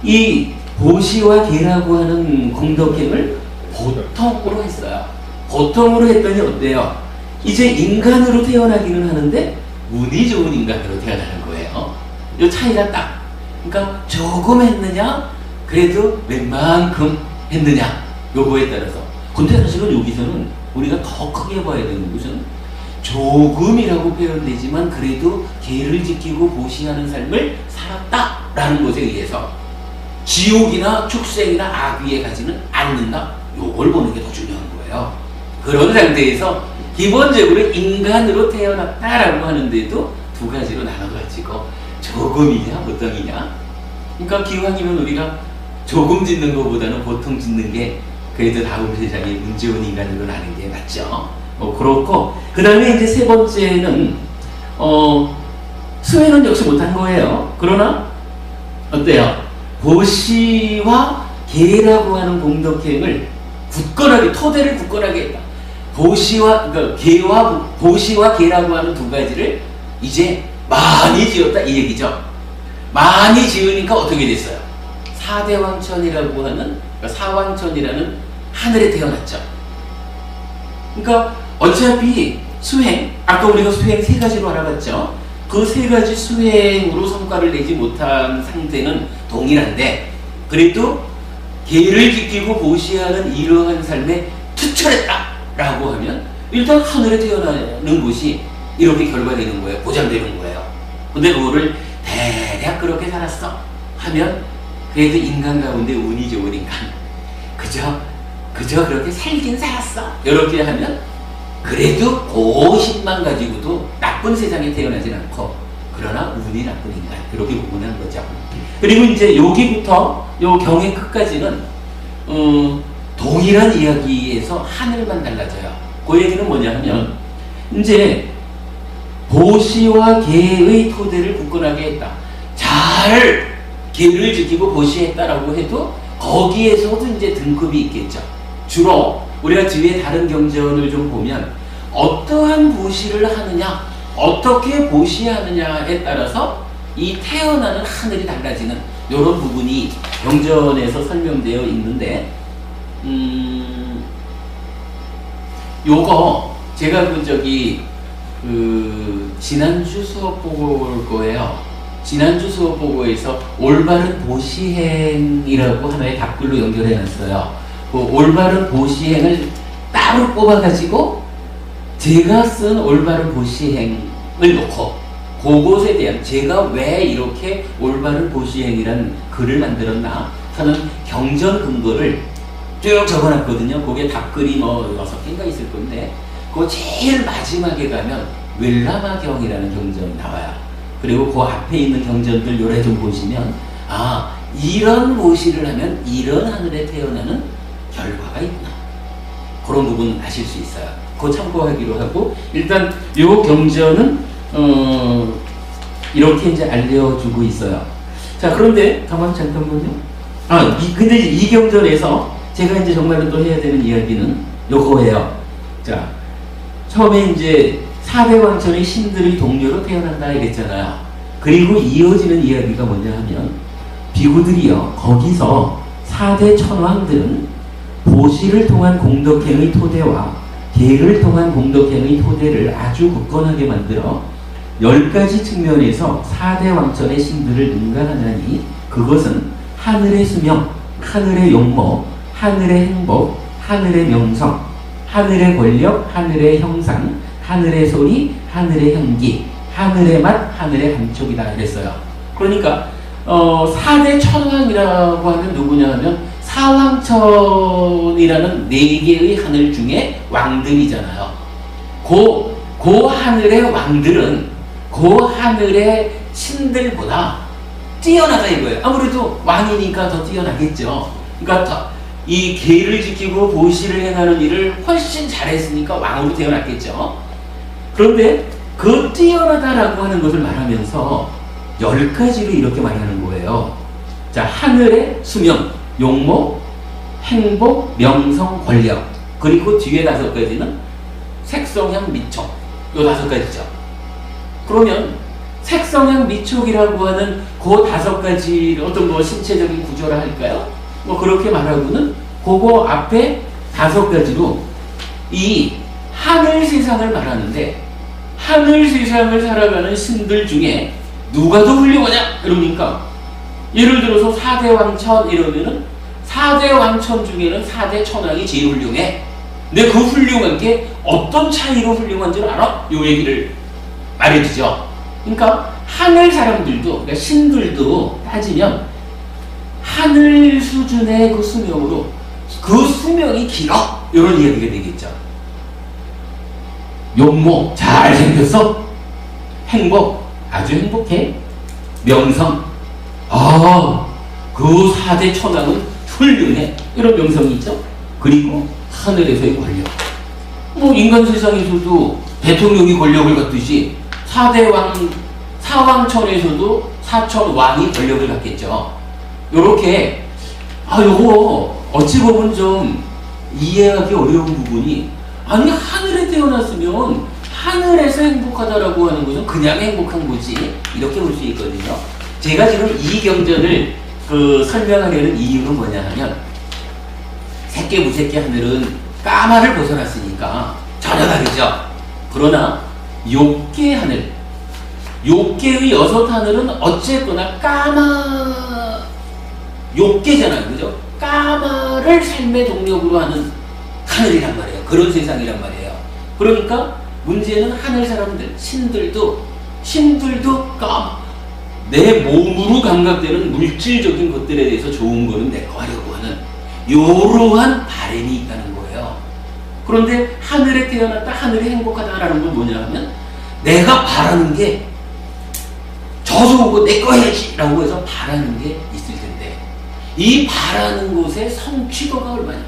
이 보시와 계라고 하는 공덕행을 보통으로 했어요. 보통으로 했더니 어때요? 이제 인간으로 태어나기는 하는데 운이 좋은 인간으로 태어나는 거예요. 이 차이가 딱. 그러니까 조금 했느냐, 그래도 웬만큼 했느냐, 요거에 따라서. 근데 사실은 여기서는 우리가 더 크게 봐야 되는 것은 조금이라고 표현되지만 그래도 계를 지키고 보시하는 삶을 살았다라는 것에 의해서 지옥이나 축생이나 악위에 가지는 않는다. 요걸 보는 게 더 중요한 거예요. 그런 상태에서 기본적으로 인간으로 태어났다라고 하는데도 2가지로 나눠가지고 조금이냐 보통이냐. 그러니까 기왕이면 우리가 조금 짓는 것보다는 보통 짓는 게 그래도 다음 세상에 운 좋은 인간으로 나는 게 맞죠. 그렇고 그 다음에 이제 세 번째는 수행은 역시 못한 거예요. 그러나 어때요? 보시와 계라고 하는 공덕행을 굳건하게, 토대를 굳건하게 했다. 그러니까 보시와 계라고 하는 두 가지를 이제 많이 지었다 이 얘기죠. 많이 지으니까 어떻게 됐어요? 사대왕천이라고 하는, 그러니까 사왕천이라는 하늘에 태어났죠. 그러니까 어차피 수행, 아까 우리가 수행 세 가지로 알아봤죠. 그 세 가지 수행으로 성과를 내지 못한 상태는 동일한데, 그래도 계를 지키고 보시하는 이러한 삶에 투철했다라고 하면 일단 하늘에 태어나는 것이 이렇게 결과되는 거예요. 보장되는 거예요. 근데 그거를 대략 그렇게 살았어 하면 그래도 인간 가운데 운이 좋은 인간, 그저 그렇게 살긴 살았어 이렇게 하면 그래도 고심만 가지고도 나쁜 세상에 태어나진 않고, 그러나 운이 나쁜 인간 이렇게 구분하는 거죠. 그리고 이제 여기부터 요 경의 끝까지는 동일한 이야기에서 하늘만 달라져요. 그 얘기는 뭐냐 하면 이제 보시와 계의 토대를 굳건하게 했다. 잘 계를 지키고 보시했다라고 해도 거기에서도 이제 등급이 있겠죠. 주로 우리가 뒤에 다른 경전을 좀 보면 어떠한 보시를 하느냐, 어떻게 보시하느냐에 따라서 이 태어나는 하늘이 달라지는 이런 부분이 경전에서 설명되어 있는데, 요거 제가 지난주 수업 보고 올 거예요. 지난주 수업 보고에서 올바른 보시행이라고 하나의 답글로 연결해 놨어요. 그 올바른 보시행을 따로 뽑아가지고 제가 쓴 올바른 보시행을 놓고 그것에 대한, 제가 왜 이렇게 올바른 보시행이라는 글을 만들었나 하는 경전 근거를 쭉 적어놨거든요. 그게 답글이 뭐 6개인가 있을 건데, 그 제일 마지막에 가면 웰라마경이라는 경전이 나와요. 그리고 그 앞에 있는 경전들 요래 좀 보시면, 아, 이런 보시를 하면 이런 하늘에 태어나는 결과가 있구나, 그런 부분 아실 수 있어요. 그거 참고하기로 하고, 일단 요 경전은 이렇게 이제 알려주고 있어요. 자, 그런데 가만 잠깐만요. 근데 이 경전에서 제가 이제 정말로 또 해야 되는 이야기는 요거예요. 자, 처음에 이제 사대왕천의 신들의 동료로 태어난다 이랬잖아요. 그리고 이어지는 이야기가 뭐냐 하면, 비구들이요, 거기서 사대 천왕들은 보시를 통한 공덕행의 토대와 계를 통한 공덕행의 토대를 아주 굳건하게 만들어 10가지 측면에서 사대왕천의 신들을 능가하나니, 그것은 하늘의 수명, 하늘의 용모, 하늘의 행복, 하늘의 명성, 하늘의 권력, 하늘의 형상, 하늘의 소리, 하늘의 향기, 하늘의 맛, 하늘의 감촉이다 이랬어요. 그러니까 사대 천왕이라고 하면 누구냐 하면 사왕천이라는 4개의 하늘 중에 왕들이잖아요. 그 하늘의 왕들은 그 하늘의 신들보다 뛰어나다 이거예요. 아무래도 왕이니까 더 뛰어나겠죠. 그러니까 이 계를 지키고 보시를 행하는 일을 훨씬 잘했으니까 왕으로 태어났겠죠. 그런데 그 뛰어나다라고 하는 것을 말하면서 10가지로 이렇게 말하는 거예요. 자, 하늘의 수명, 용모, 행복, 명성, 권력, 그리고 뒤에 5가지는 색성향, 미촉, 요 5가지죠. 그러면 색성향, 미촉이라고 하는 그 5가지 어떤 뭐 신체적인 구조라 할까요? 뭐 그렇게 말하고는 그거 앞에 5가지로 이 하늘 세상을 말하는데, 하늘 세상을 살아가는 신들 중에 누가 더 훌륭하냐? 그러니까 예를 들어서 4대왕천 이러면은 4대왕천 중에는 4대 천왕이 제일 훌륭해. 근데 그 훌륭한 게 어떤 차이로 훌륭한 줄 알아? 요 얘기를 말해주죠. 그러니까 하늘 사람들도, 그러니까 신들도 따지면 하늘 수준의 그 수명으로 그 수명이 길어, 이런 이야기가 되겠죠. 용모, 잘생겼어. 행복, 아주 행복해. 명성, 그 4대 천왕은 훌륭해, 이런 명성이 있죠.
그리고
하늘에서의 권력. 뭐 인간 세상에서도 대통령이 권력을 갖듯이 사왕천에서도 사천 왕이 권력을 갖겠죠. 요렇게 요거 어찌 보면 좀 이해하기 어려운 부분이, 아니 하늘에 태어났으면 하늘에서 행복하다라고 하는 것은 그냥 행복한 거지, 이렇게 볼 수 있거든요. 제가 지금 이 경전을 설명하려는 이유는 뭐냐 하면, 새끼 무새끼 하늘은 까마를 벗어났으니까 전혀 다르죠. 그러나 욕계 하늘, 욕계의 여섯 하늘은 어쨌거나 까마, 욕계잖아요, 그죠? 까마를 삶의 동력으로 하는 하늘이란 말이에요. 그런 세상이란 말이에요. 그러니까 문제는 하늘 사람들, 신들도 까마, 내 몸으로 감각되는 물질적인 것들에 대해서 좋은 거는 내 거 하려고 하는 이러한 바람이 있다는 거예요. 그런데 하늘에 태어났다, 하늘이 행복하다라는 건 뭐냐 하면, 내가 바라는 게 저 좋은 거 내 거 해야지 라고 해서 바라는 게 있을 텐데, 이 바라는 것의 성취도가 얼마냐.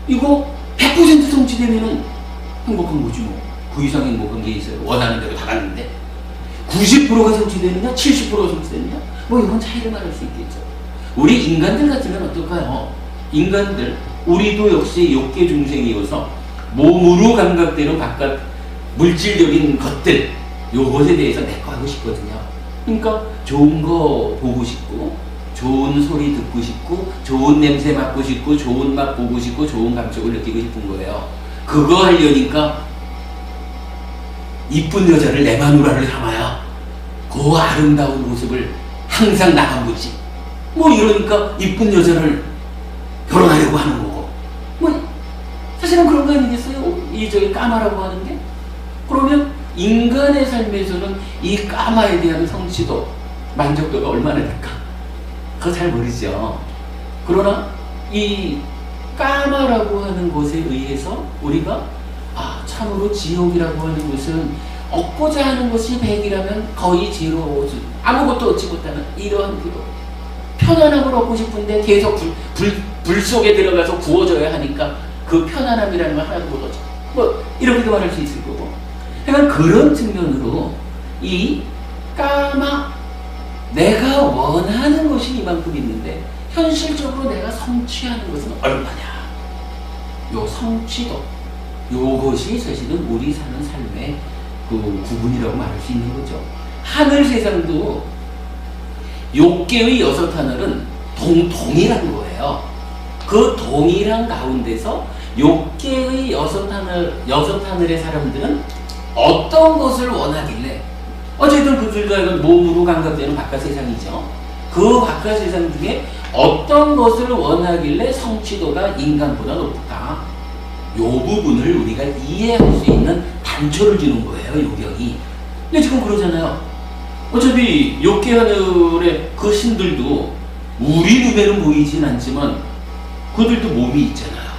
이거 100% 성취되면은 행복한 거지 뭐. 그 이상 행복한 게 있어요. 원하는 대로 다 갔는데 90%가 성취되느냐 70%가 성취되느냐, 뭐 이런 차이를 말할 수 있겠죠. 우리 인간들 같으면 어떨까요? 인간들, 우리도 역시 욕계 중생이어서 몸으로 감각되는 바깥 물질적인 것들, 요것에 대해서 내 거 하고 싶거든요. 그러니까 좋은 거 보고 싶고, 좋은 소리 듣고 싶고, 좋은 냄새 맡고 싶고, 좋은 맛 보고 싶고, 좋은 감촉을 느끼고 싶은 거예요. 그거 하려니까 이쁜 여자를 내 마누라를 삼아야 그 아름다운 모습을 항상 나가보지. 뭐 이러니까 이쁜 여자를 결혼하려고 하는 거고. 뭐 사실은 그런 거 아니겠어요? 저기 까마라고 하는 게. 그러면 인간의 삶에서는 이 까마에 대한 성취도, 만족도가 얼마나 될까? 그거 잘 모르죠. 그러나 이 까마라고 하는 것에 의해서 우리가 참으로 지옥이라고 하는 것은 얻고자 하는 것이 100이라면 거의 제로, 아무것도 얻지 못하는 이러한 기도. 편안함을 얻고 싶은데 계속 불 속에 들어가서 구워져야 하니까 그 편안함이라는 걸 하나도 못 얻죠. 뭐 이렇게도 말할 수 있을 거고. 그러니까 그런 측면으로 이 까마, 내가 원하는 것이 이만큼 있는데 현실적으로 내가 성취하는 것은 얼마냐. 요 성취도, 요것이 사실은 우리 사는 삶의 그 구분이라고 말할 수 있는 거죠. 하늘 세상도 욕계의 여섯 하늘은 동일한 거예요. 그 동일한 가운데서 욕계의 여섯 하늘의 사람들은 어떤 것을 원하길래, 어쨌든 그들과 몸으로 감각되는 바깥 세상이죠. 그 바깥 세상 중에 어떤 것을 원하길래 성취도가 인간보다 높을까? 요 부분을 우리가 이해할 수 있는 단초를 주는 거예요, 요경이. 근데 지금 그러잖아요. 어차피 욕계 하늘의 그 신들도 우리 눈에는 보이진 않지만 그들도 몸이 있잖아요.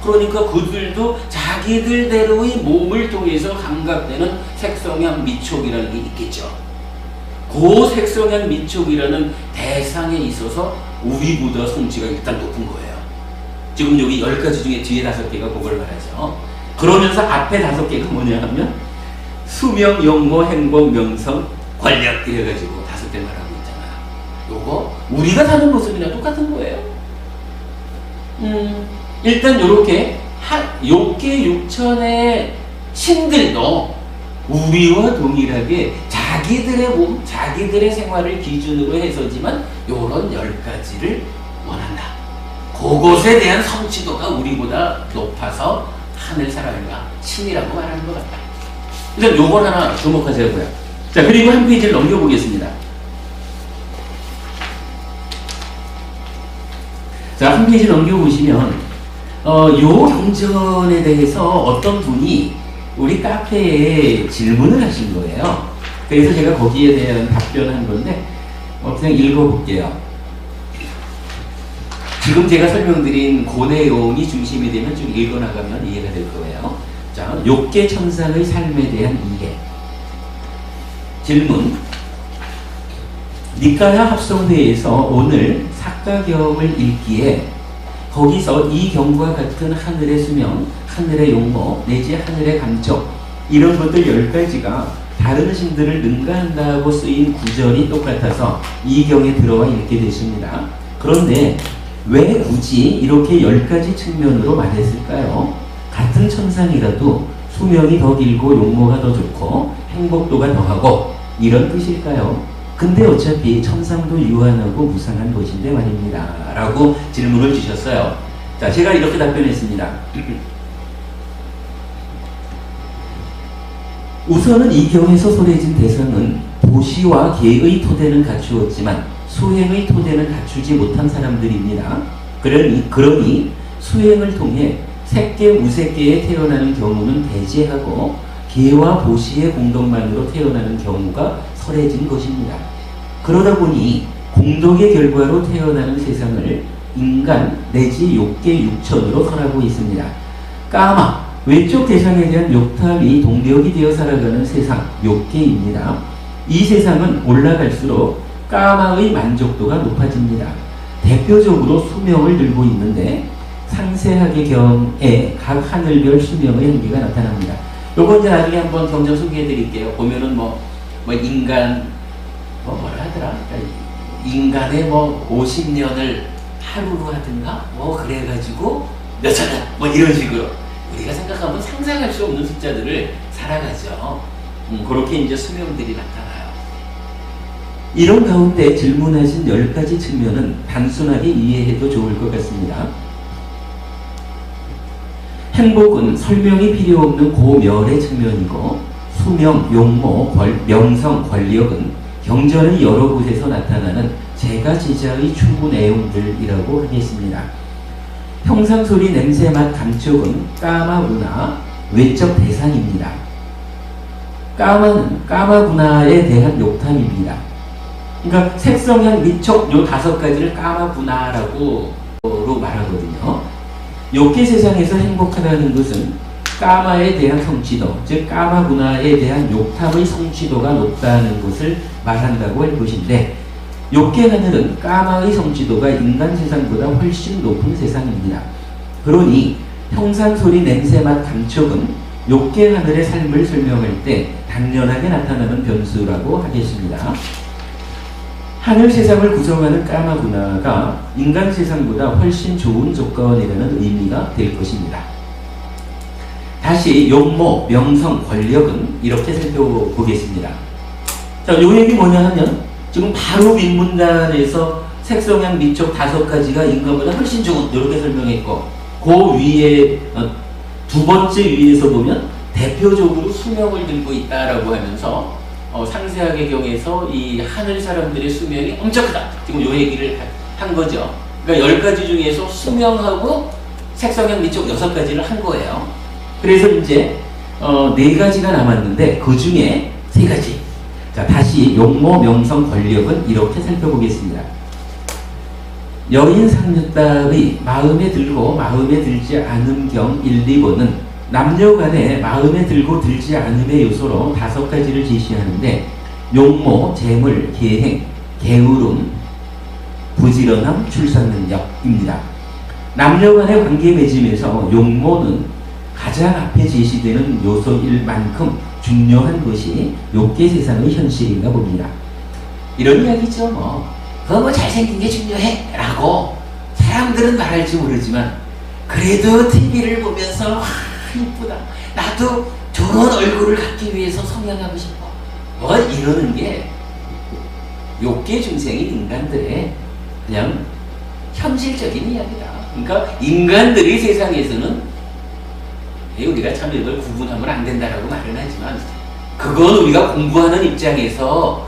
그러니까 그들도 자기들대로의 몸을 통해서 감각되는 색성향 미촉이라는 게 있겠죠. 그 색성향 미촉이라는 대상에 있어서 우리보다 성취가 일단 높은 거예요. 지금 여기 10가지 중에 뒤에 5개가 그걸 말하죠. 그러면서 앞에 5개가 뭐냐 하면 수명, 용모, 행복, 명성, 권력 이래가지고 5개 말하고 있잖아요. 요거 우리가 사는 모습이랑 똑같은 거예요. 일단 요렇게 욕계 육천의 신들도 우리와 동일하게 자기들의 몸, 자기들의 생활을 기준으로 해서지만 요런 10가지를 원한다. 그것에 대한 성취도가 우리보다 높아서 하늘 사람과 신이라고 말하는 것 같다. 일단 요걸 하나 주목하자고요. 자, 그리고 한 페이지를 넘겨보겠습니다. 자, 한 페이지 넘겨보시면 요 경전에 대해서 어떤 분이 우리 카페에 질문을 하신 거예요. 그래서 제가 거기에 대한 답변한 건데 그냥 읽어볼게요. 지금 제가 설명드린 그 내용이 중심이 되면 좀 읽어나가면 이해가 될 거예요. 자, 욕계 천상의 삶에 대한 이해. 질문. 니카야 합성회에서 오늘 사가경을 읽기에
거기서 이 경과 같은 하늘의 수명, 하늘의 용모, 내지 하늘의 감쪽 이런 것들 10가지가 다른 신들을 능가한다고 쓰인 구절이 똑같아서 이 경에 들어와 읽게 되십니다. 그런데 왜 굳이 이렇게 10가지 측면으로 말했을까요? 같은 천상이라도 수명이 더 길고 용모가 더 좋고 행복도가 더하고 이런 뜻일까요? 근데 어차피 천상도 유한하고 무상한 것인데 말입니다. 라고 질문을 주셨어요. 자, 제가 이렇게 답변했습니다. 우선은 이 경에서 소개해진 대상은 보시와 계의 토대는 갖추었지만 수행의 토대는 갖추지 못한 사람들입니다. 그러니 수행을 통해 색계, 무색계에 태어나는 경우는 배제하고 계와 보시의 공덕만으로 태어나는 경우가 설해진 것입니다. 그러다 보니 공덕의 결과로 태어나는 세상을 인간 내지 욕계 육천으로 설하고 있습니다. 까마, 외적 대상에 대한 욕탐이 동력이 되어 살아가는 세상, 욕계입니다. 이 세상은 올라갈수록 까마의 만족도가 높아집니다. 대표적으로 수명을 들고 있는데 상세하게 경에 각 하늘별 수명의 한계가 나타납니다. 요거 이제 나중에 한번 경전 소개해 드릴게요. 보면은 뭐 인간, 뭐라 하더라? 인간의 50년을 하루로 하든가? 그래가지고 몇천 년? 이런 식으로. 우리가 생각하면 상상할 수 없는 숫자들을 살아가죠. 그렇게 이제 수명들이 나타나요. 이런 가운데 질문하신 10가지 측면은 단순하게 이해해도 좋을 것 같습니다. 행복은 설명이 필요 없는 고멸의 측면이고 수명, 용모, 명성, 권력은 경전의 여러 곳에서 나타나는 제가지자의 추구 내용들이라고 하겠습니다. 형상소리, 냄새, 맛, 감촉은 까마구나 외적 대상입니다. 까마는 까마구나에 대한 욕탐입니다. 그러니까 색성향, 미촉 요 5가지를 까마구나라고 말하거든요. 욕계 세상에서 행복하다는 것은 까마에 대한 성취도, 즉 까마구나에 대한 욕탐의 성취도가 높다는 것을 말한다고 할 것인데 욕계 하늘은 까마의 성취도가 인간 세상보다 훨씬 높은 세상입니다. 그러니 형상, 소리, 냄새, 맛, 감촉은 욕계 하늘의 삶을 설명할 때 당연하게 나타나는 변수라고 하겠습니다. 하늘 세상을 구성하는 까마구나가 인간 세상보다 훨씬 좋은 조건이라는 의미가 될 것입니다. 다시 용모, 명성, 권력은 이렇게 살펴보겠습니다. 자, 요 얘기 뭐냐 하면 지금 바로 윗문단에서 색성향, 미촉 5가지가 인간보다 훨씬 좋은 이렇게 설명했고 그 위에 두 번째 위에서 보면 대표적으로 수명을 들고 있다라고 하면서 상세하게 경에서 이 하늘 사람들의 수명이 엄청 크다. 지금 요 얘기를 한 거죠. 그러니까 10가지 중에서 수명하고 색성향, 미촉 6가지를 한 거예요. 그래서 이제 4가지가 남았는데 그 중에 3가지. 자, 다시 용모, 명성, 권력은 이렇게 살펴보겠습니다. 여인 상류답의 마음에 들고 마음에 들지 않음 경 1, 2번은 남녀 간에 마음에 들고 들지 않음의 요소로 5가지를 제시하는데 용모, 재물, 계행, 게으름, 부지런함, 출산 능력입니다. 남녀 간의 관계 맺음에서 용모는 가장 앞에 제시되는 요소일 만큼 중요한 것이 욕계 세상의 현실인가 봅니다. 이런 이야기죠. 그거 잘생긴 게 중요해 라고 사람들은 말할지 모르지만 그래도 TV를 보면서 이쁘다. 나도 저런 얼굴을 갖기 위해서 성형하고 싶어. 이러는 게 욕계 중생인 인간들의 그냥 현실적인 이야기다. 그러니까 인간들이 세상에서는 우리가 참 이걸 구분하면 안 된다라고 말은 하지만 그건 우리가 공부하는 입장에서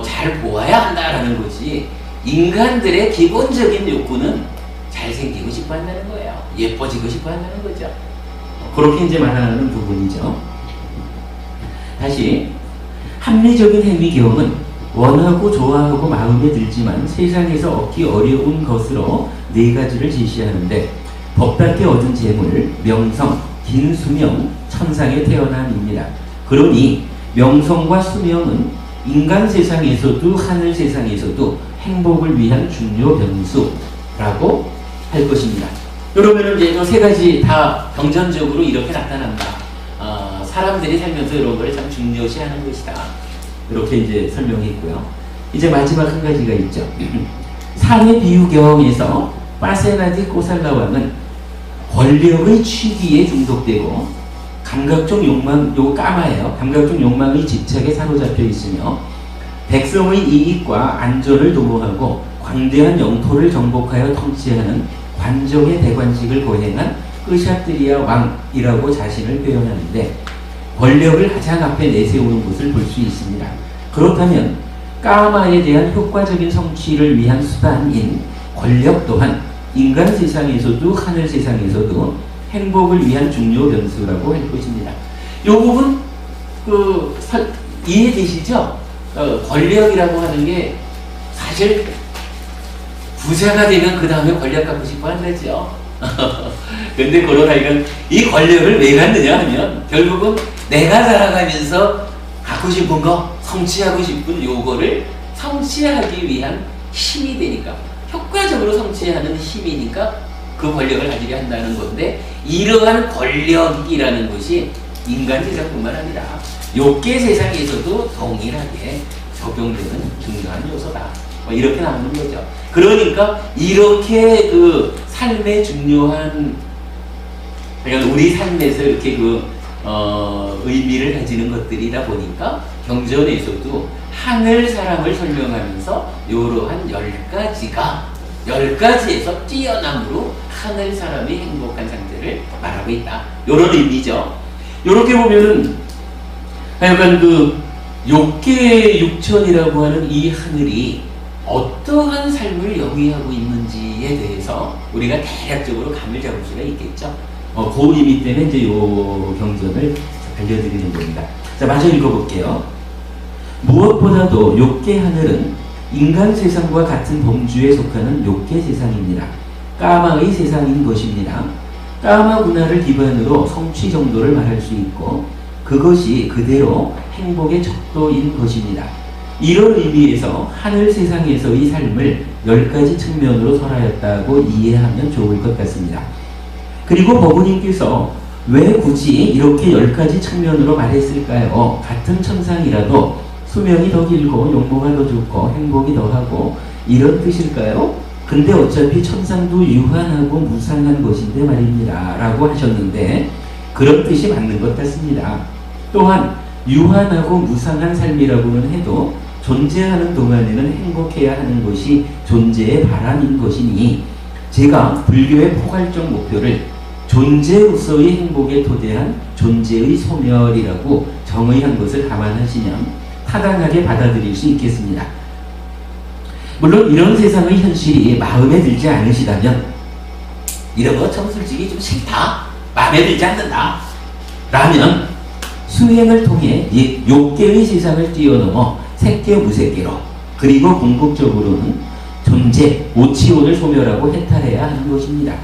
잘 보아야 한다라는 거지. 인간들의 기본적인 욕구는 잘생기고 싶어 한다는 거예요. 예뻐지고 싶어 한다는 거죠. 그렇게 이제 말하는 부분이죠. 다시 합리적인 행위경은 원하고 좋아하고 마음에 들지만 세상에서 얻기 어려운 것으로 4가지를 제시하는데 법답게 얻은 재물, 명성, 긴 수명, 천상에 태어남입니다. 그러니 명성과 수명은 인간 세상에서도 하늘 세상에서도 행복을 위한 중요 변수라고 할 것입니다. 그러면은 이제 이 세 가지 다 병전적으로 이렇게 나타난다. 사람들이 살면서 이런 거를 참 중요시하는 것이다. 이렇게 이제 설명했고요. 이제 마지막 한 가지가 있죠. 상해 비유경에서 파세나디 꼬살라 왕은 권력의 취기에 중독되고 감각적 욕망, 요 까마예요. 감각적 욕망의 집착에 사로잡혀 있으며 백성의 이익과 안전을 도모하고 광대한 영토를 정복하여 통치하는 관정의 대관식을 거행한 끄샤트리아 왕이라고 자신을 표현하는데 권력을 가장 앞에 내세우는 것을 볼 수 있습니다. 그렇다면 까마에 대한 효과적인 성취를 위한 수단인 권력 또한 인간 세상에서도 하늘 세상에서도 행복을 위한 중요 변수라고 할 것입니다. 이 부분 이해되시죠? 권력이라고 하는 게 사실 부자가 되면 그 다음에 권력 갖고 싶어 한다죠. 근데 그러나 이건 이 권력을 왜 갖느냐 하면 결국은 내가 살아가면서 갖고 싶은 거, 성취하고 싶은 요거를 성취하기 위한 힘이 되니까, 효과적으로 성취하는 힘이니까 그 권력을 가지려 한다는 건데, 이러한 권력이라는 것이 인간 세상뿐만 아니라 욕계 세상에서도 동일하게 적용되는 중요한 요소다. 뭐 이렇게 나오는 거죠. 그러니까 이렇게 그 삶의 중요한, 그러니까 우리 삶에서 이렇게 의미를 가지는 것들이다 보니까 경전에서도 하늘 사람을 설명하면서 이러한 10가지에서 뛰어남으로 하늘 사람이 행복한 상태를 말하고 있다. 이런 의미죠. 이렇게 보면은 약간 욕계 육천이라고 하는 이 하늘이 어떠한 삶을 영위하고 있는지에 대해서 우리가 대략적으로 감을 잡을 수가 있겠죠. 그 의미 때문에 이제 요 경전을 알려드리는 겁니다. 자, 마저 읽어볼게요. 무엇보다도 욕계 하늘은 인간 세상과 같은 범주에 속하는 욕계 세상입니다. 까마의 세상인 것입니다. 까마 문화를 기반으로 성취 정도를 말할 수 있고 그것이 그대로 행복의 척도인 것입니다. 이런 의미에서 하늘 세상에서의 삶을 10가지 측면으로 설하였다고 이해하면 좋을 것 같습니다. 그리고 법우님께서 왜 굳이 이렇게 10가지 측면으로 말했을까요? 같은 천상이라도 수명이 더 길고 용모가 더 좋고 행복이 더하고 이런 뜻일까요? 근데 어차피 천상도 유한하고 무상한 것인데 말입니다. 라고 하셨는데 그런 뜻이 맞는 것 같습니다. 또한 유한하고 무상한 삶이라고는 해도 존재하는 동안에는 행복해야 하는 것이 존재의 바람인 것이니 제가 불교의 포괄적 목표를 존재로서의 행복에 토대한 존재의 소멸이라고 정의한 것을 감안하시면 타당하게 받아들일 수 있겠습니다. 물론 이런 세상의 현실이 마음에 들지 않으시다면 이런 거 참 솔직히 좀 싫다, 마음에 들지 않는다 라면 수행을 통해 이 욕계의 세상을 뛰어넘어 색계 무색계로 그리고 궁극적으로는 존재, 오치온을 소멸하고 해탈해야 하는 것입니다.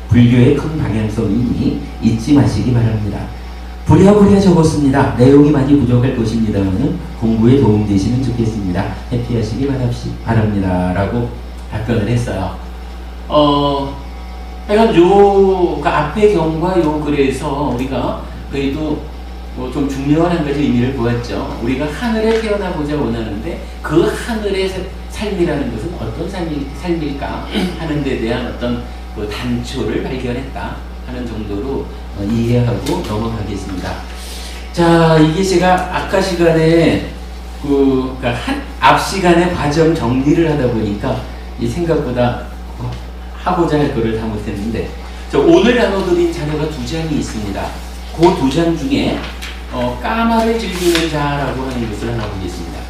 불교의 큰 방향성이니 잊지 마시기 바랍니다. 부랴부랴 적었습니다. 내용이 많이 부족할 것입니다만 공부에 도움되시면 좋겠습니다. 해피하시기 바랍니다. 라고 답변을 했어요. 하여간 그 앞의 경과 요 글에서 우리가 그래도 좀 중요한 한 가지 의미를 보았죠. 우리가 하늘에 태어나고자 원하는데 그 하늘의 삶이라는 것은 어떤 삶일까 하는 데 대한 어떤 그 단초를 발견했다 하는 정도로 이해하고 넘어가겠습니다. 자, 이게 제가 아까 시간에 그러니까 앞 시간에 과정 정리를 하다 보니까 이 생각보다 하고자 할 거를 다 못했는데 오늘 나눠드린 자료가 2장이 있습니다. 그 2장 중에 까마를 즐기는 자라고 하는 것을 하나 보겠습니다.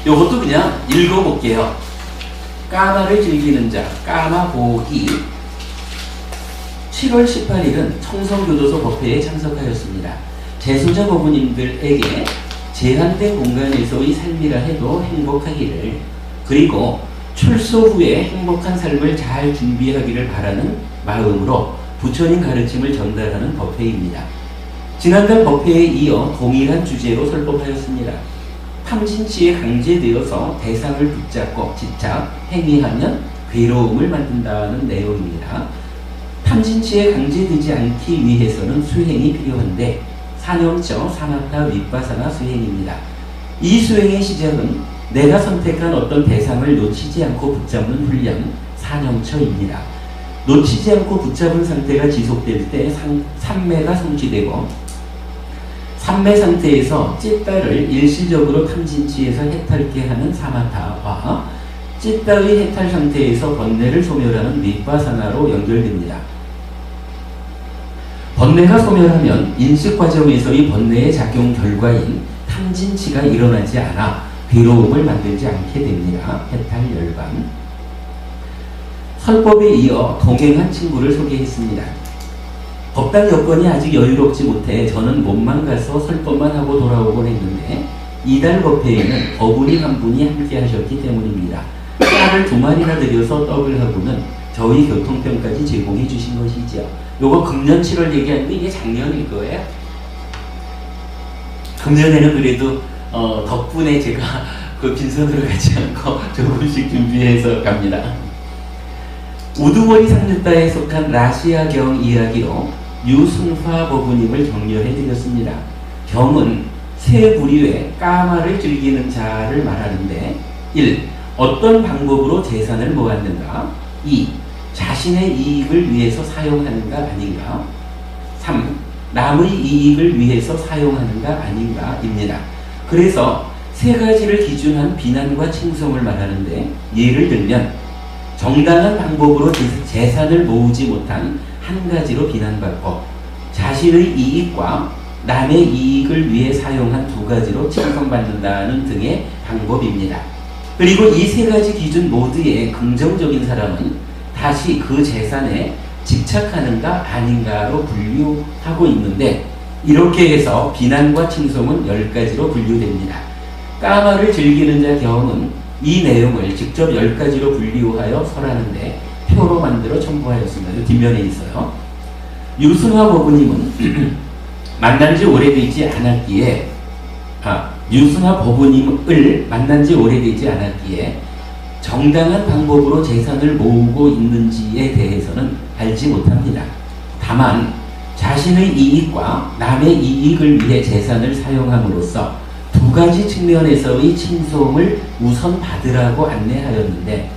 요것도 그냥 읽어볼게요. 까마를 즐기는 자, 까마보기 7월 18일은 청성교도소 법회에 참석하였습니다. 재소자 법우님들에게 제한된 공간에서의 삶이라 해도 행복하기를, 그리고 출소 후에 행복한 삶을 잘 준비하기를 바라는 마음으로 부처님 가르침을 전달하는 법회입니다. 지난달 법회에 이어 동일한 주제로 설법하였습니다. 탐진치에 강제되어서 대상을 붙잡고 집착, 행위하면 괴로움을 만든다는 내용입니다. 탐진치에 강제되지 않기 위해서는 수행이 필요한데 사념처, 사마타, 윗바사나 수행입니다. 이 수행의 시작은 내가 선택한 어떤 대상을 놓치지 않고 붙잡는 훈련, 사념처입니다. 놓치지 않고 붙잡은 상태가 지속될 때 삼매가 성취되고 삼매 상태에서 찌따를 일시적으로 탐진치에서 해탈케 하는 사마타와 찌따의 해탈 상태에서 번뇌를 소멸하는 윗바사나로 연결됩니다. 번뇌가 소멸하면 인식 과정에서의 번뇌의 작용 결과인 탐진치가 일어나지 않아 괴로움을 만들지 않게 됩니다. 해탈 열반. 설법에 이어 동행한 친구를 소개했습니다. 법당 여건이 아직 여유롭지 못해 저는 몸만 가서 설법만 하고 돌아오곤 했는데 이달 법회에는 어부님 한 분이 함께 하셨기 때문입니다. 쌀을 2마리나 들여서 떡을 하고는 저희 교통편까지 제공해 주신 것이죠. 요거 금년 7월 얘기하는데 이게 작년일 거예요. 금년에는 그래도 덕분에 제가 그 빈손으로 가지 않고 조금씩 준비해서 갑니다. 우두머리 상류다에 속한 라시아경 이야기로 유순화 법부님을 격려해 드렸습니다. 경은 세 부류의 까마를 즐기는 자를 말하는데 1. 어떤 방법으로 재산을 모았는가? 2. 자신의 이익을 위해서 사용하는가 아닌가? 3. 남의 이익을 위해서 사용하는가 아닌가? 입니다. 그래서 세 가지를 기준한 비난과 칭송을 말하는데 예를 들면 정당한 방법으로 재산을 모으지 못한 한 가지로 비난받고 자신의 이익과 남의 이익을 위해 사용한 2가지로 칭송받는다는 등의 방법입니다. 그리고 이 세 가지 기준 모두의 긍정적인 사람은 다시 그 재산에 집착하는가 아닌가로 분류하고 있는데 이렇게 해서 비난과 칭송은 10가지로 분류됩니다. 까마를 즐기는 자 경은 이 내용을 직접 10가지로 분류하여 설하는데 표로 만들어 첨부하였습니다. 뒷면에 있어요. 유순화 법부님은 만난 지 오래되지 않았기에 유순화 법부님을 만난 지 오래되지 않았기에 정당한 방법으로 재산을 모으고 있는지에 대해서는 알지 못합니다. 다만 자신의 이익과 남의 이익을 위해 재산을 사용함으로써 2가지 측면에서의 칭송을 우선 받으라고 안내하였는데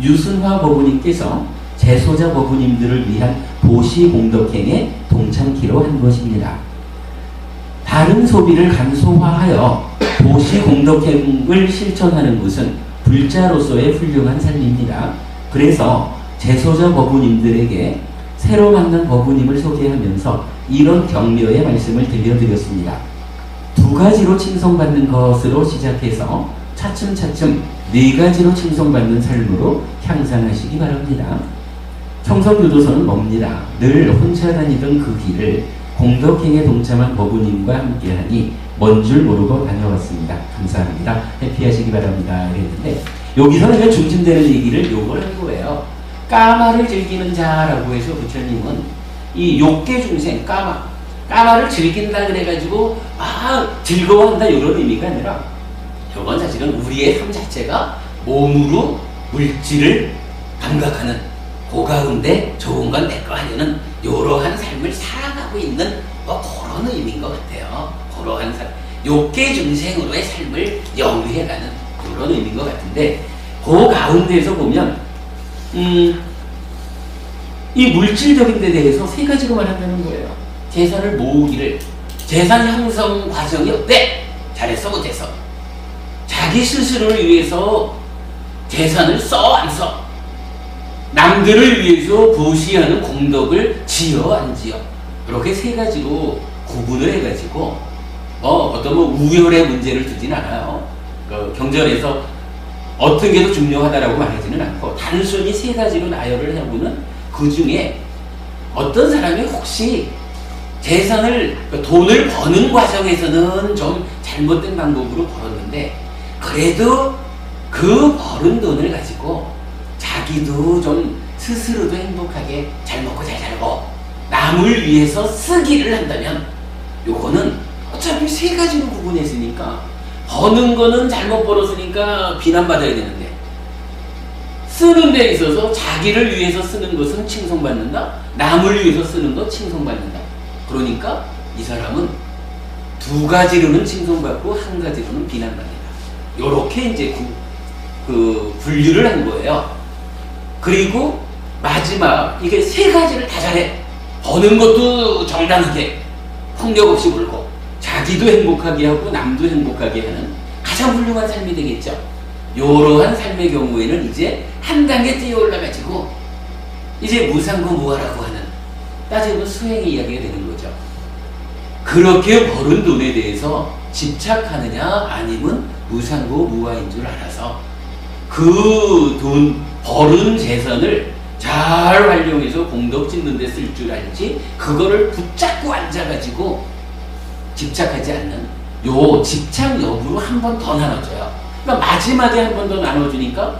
유순화 법부님께서 재소자 법부님들을 위한 보시공덕행에 동참키로 한 것입니다. 다른 소비를 간소화하여 보시공덕행을 실천하는 것은 불자로서의 훌륭한 삶입니다. 그래서 재소자 법부님들에게 새로 만난 법부님을 소개하면서 이런 격려의 말씀을 들려드렸습니다. 2가지로 칭송받는 것으로 시작해서 차츰차츰 4가지로 칭송받는 삶으로 향상하시기 바랍니다. 청성교도소는 멉니다. 늘 혼자 다니던 그 길을 공덕행에 동참한 법부님과 함께하니 먼 줄 모르고 다녀왔습니다. 감사합니다. 해피하시기 바랍니다. 이랬는데 여기서는 그냥 중심되는 얘기를 요걸 한 거예요. 까마를 즐기는 자라고 해서 부처님은 이 욕계 중생 까마를 즐긴다 그래가지고 즐거워한다 이런 의미가 아니라 이건 사실은 우리의 삶 자체가 몸으로 물질을 감각하는 그 가운데 좋은 건 내 거 하려는 이러한 삶을 살아가고 있는 그런 의미인 것 같아요. 그러한 삶, 욕계 중생으로의 삶을 영위해가는 그런 의미인 것 같은데 그 가운데에서 보면 이 물질적인 데 대해서 3가지로 말한다는 거예요. 재산을 모으기를 재산 형성 과정이 어때? 잘했어 못했어? 자기 스스로를 위해서 재산을 써 안 써? 남들을 위해서 보시하는 공덕을 지어 안 지어? 이렇게 3가지로 구분을 해가지고 어떤 우열의 문제를 두진 않아요. 경전에서 어떤 게 더 중요하다라고 말하지는 않고 단순히 3가지로 나열을 해보면 그 중에 어떤 사람이 혹시 재산을 돈을 버는 과정에서는 좀 잘못된 방법으로 벌었는데 그래도 그 벌은 돈을 가지고 자기도 좀 스스로도 행복하게 잘 먹고 잘 살고 남을 위해서 쓰기를 한다면 요거는 어차피 3가지로 구분했으니까
버는 거는 잘못 벌었으니까 비난받아야 되는데, 쓰는 데 있어서 자기를 위해서 쓰는 것은 칭송받는다, 남을 위해서 쓰는 것 칭송받는다. 그러니까 이 사람은 두 가지로는 칭송받고 한 가지로는 비난받는다. 요렇게 이제 분류를 한 거예요. 그리고 마지막, 이게 세 가지를 다 잘해. 버는 것도 정당하게 폭력 없이 벌고 자기도 행복하게 하고 남도 행복하게 하는 가장 훌륭한 삶이 되겠죠. 이러한 삶의 경우에는 이제 한 단계 뛰어 올라가지고 이제 무상고 무아라고 하는, 따지면 수행의 이야기가 되는 거죠. 그렇게 벌은 돈에 대해서 집착하느냐 아니면 무상고 무아인 줄 알아서 그 돈 벌은 재산을 잘 활용해서 공덕 짓는 데 쓸 줄 알지, 그거를 붙잡고 앉아가지고 집착하지 않는 요 집착 여부로 한 번 더 나눠줘요. 그러니까 마지막에 한 번 더 나눠주니까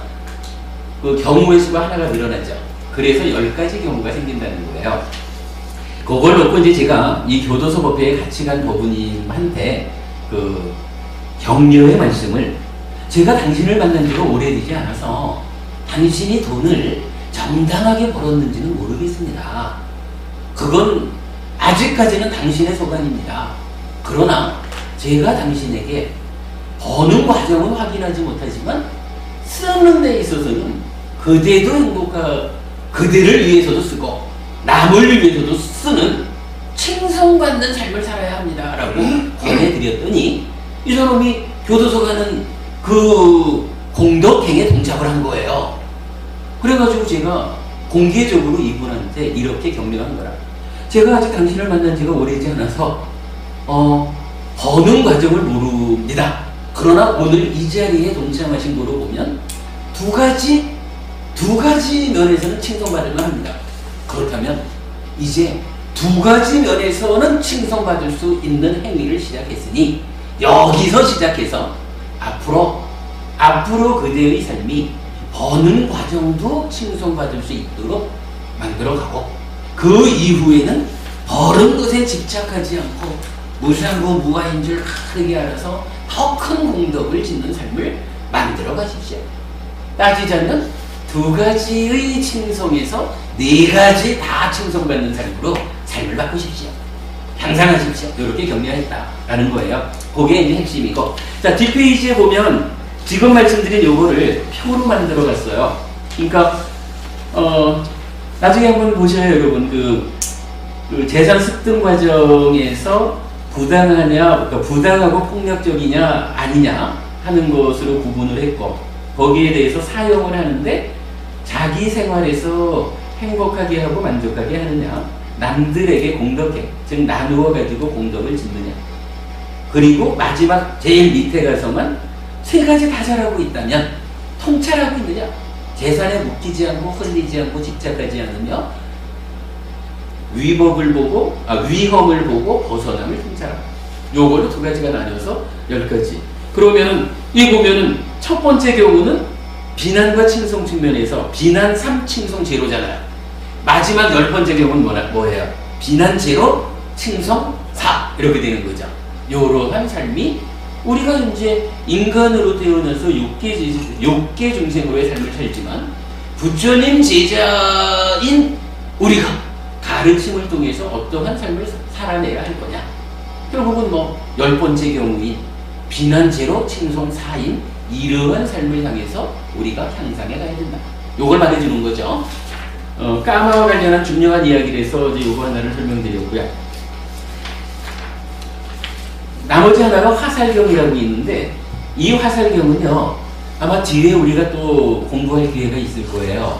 그 경우의 수가 하나가 늘어나죠. 그래서 10가지 경우가 생긴다는 거예요. 그걸 놓고 이제 제가 이 교도소 법회에 같이 간 법우님한테 그 격려의 말씀을, 제가 당신을 만난 지가 오래되지 않아서 당신이 돈을 정당하게 벌었는지는 모르겠습니다. 그건 아직까지는 당신의 소관입니다. 그러나 제가 당신에게 버는 과정은 확인하지 못하지만 쓰는 데 있어서는 그대도 그대를 위해서도 쓰고 남을 위해서도 쓰는 칭송받는 삶을 살아야 합니다 라고 권해드렸더니 이 사람이 교도소 가는 그 공덕행에 동참을 한 거예요. 그래가지고 제가 공개적으로 이분한테 이렇게 격려한 거라. 제가 아직 당신을 만난 지가 오래지 않아서 버는 과정을 모릅니다. 그러나 오늘 이 자리에 동참하신 거로 보면 두 가지 면에서는 칭송받을 만합니다. 그렇다면 이제 두 가지 면에서는 칭송받을 수 있는 행위를 시작했으니 여기서 시작해서 앞으로 그대의 삶이 버는 과정도 칭송받을 수 있도록 만들어가고, 그 이후에는 버는 것에 집착하지 않고 무상고 무아인 줄 크게 알아서 더 큰 공덕을 짓는 삶을 만들어 가십시오. 따지자면 두 가지의 칭송에서 네 가지 다 칭송받는 삶으로 삶을 바꾸십시오. 향상하십시오. 이렇게 격려했다라는 거예요. 그게 이제 핵심이고, 자, 뒷페이지에 보면 지금 말씀드린 요거를 표로 만들어 갔어요. 그러니까 나중에 한번 보셔요, 여러분. 그 재산 습득 과정에서 부당하냐, 그러니까 부당하고 폭력적이냐 아니냐 하는 것으로 구분을 했고, 거기에 대해서 사용을 하는데 자기 생활에서 행복하게 하고 만족하게 하느냐, 남들에게 공덕해, 즉 나누어 가지고 공덕을 짓느냐, 그리고 마지막 제일 밑에 가서만 세 가지 다 잘하고 있다면 통찰하고 있느냐, 재산에 묶이지 않고 흘리지 않고 집착하지 않으며 위험을 보고 벗어남을 통찰하고, 요걸로 두 가지가 나뉘어서 10가지. 그러면은 이 보면은 첫 번째 경우는 비난과 칭송 측면에서 비난 3, 칭송 제로잖아요. 마지막 10번째 경우는 뭐예요? 비난 제로, 칭송 4 이렇게 되는 거죠. 요러한 삶이 우리가 이제 인간으로 태어나서 육계 중생으로의 삶을 살지만 부처님 제자인 우리가 가르침을 통해서 어떠한 삶을 살아내야 할 거냐, 결국은 10번째 경우인 비난 제로, 칭송 4인 이러한 삶을 향해서 우리가 향상해 가야 된다. 요걸 말해주는 거죠. 까마와 관련한 중요한 이야기를 해서 이제 요거 하나를 설명드렸고요. 나머지 하나가 화살경이라고 있는데, 이 화살경은요 아마 뒤에 우리가 또 공부할 기회가 있을 거예요.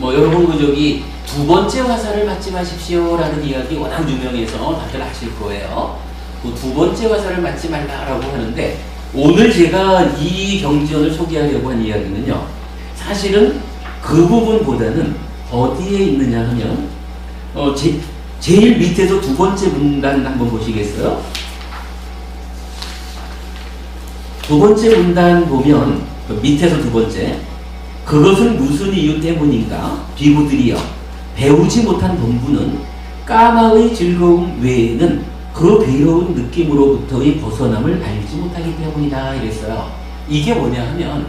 여러분 저기 두 번째 화살을 맞지 마십시오 라는 이야기 워낙 유명해서 다들 아실 거예요. 그 두 번째 화살을 맞지 말라라고 하는데, 오늘 제가 이 경전을 소개하려고 한 이야기는요, 사실은 그 부분보다는 어디에 있느냐 하면 제일 밑에서 두 번째 문단 한번 보시겠어요? 두 번째 문단 보면 밑에서 두 번째, 그것은 무슨 이유 때문인가? 비구들이여, 배우지 못한 본부는 까마의 즐거움 외에는
그 괴로운 느낌으로부터의 벗어남을 알지 못하기 때문이다 이랬어요. 이게 뭐냐 하면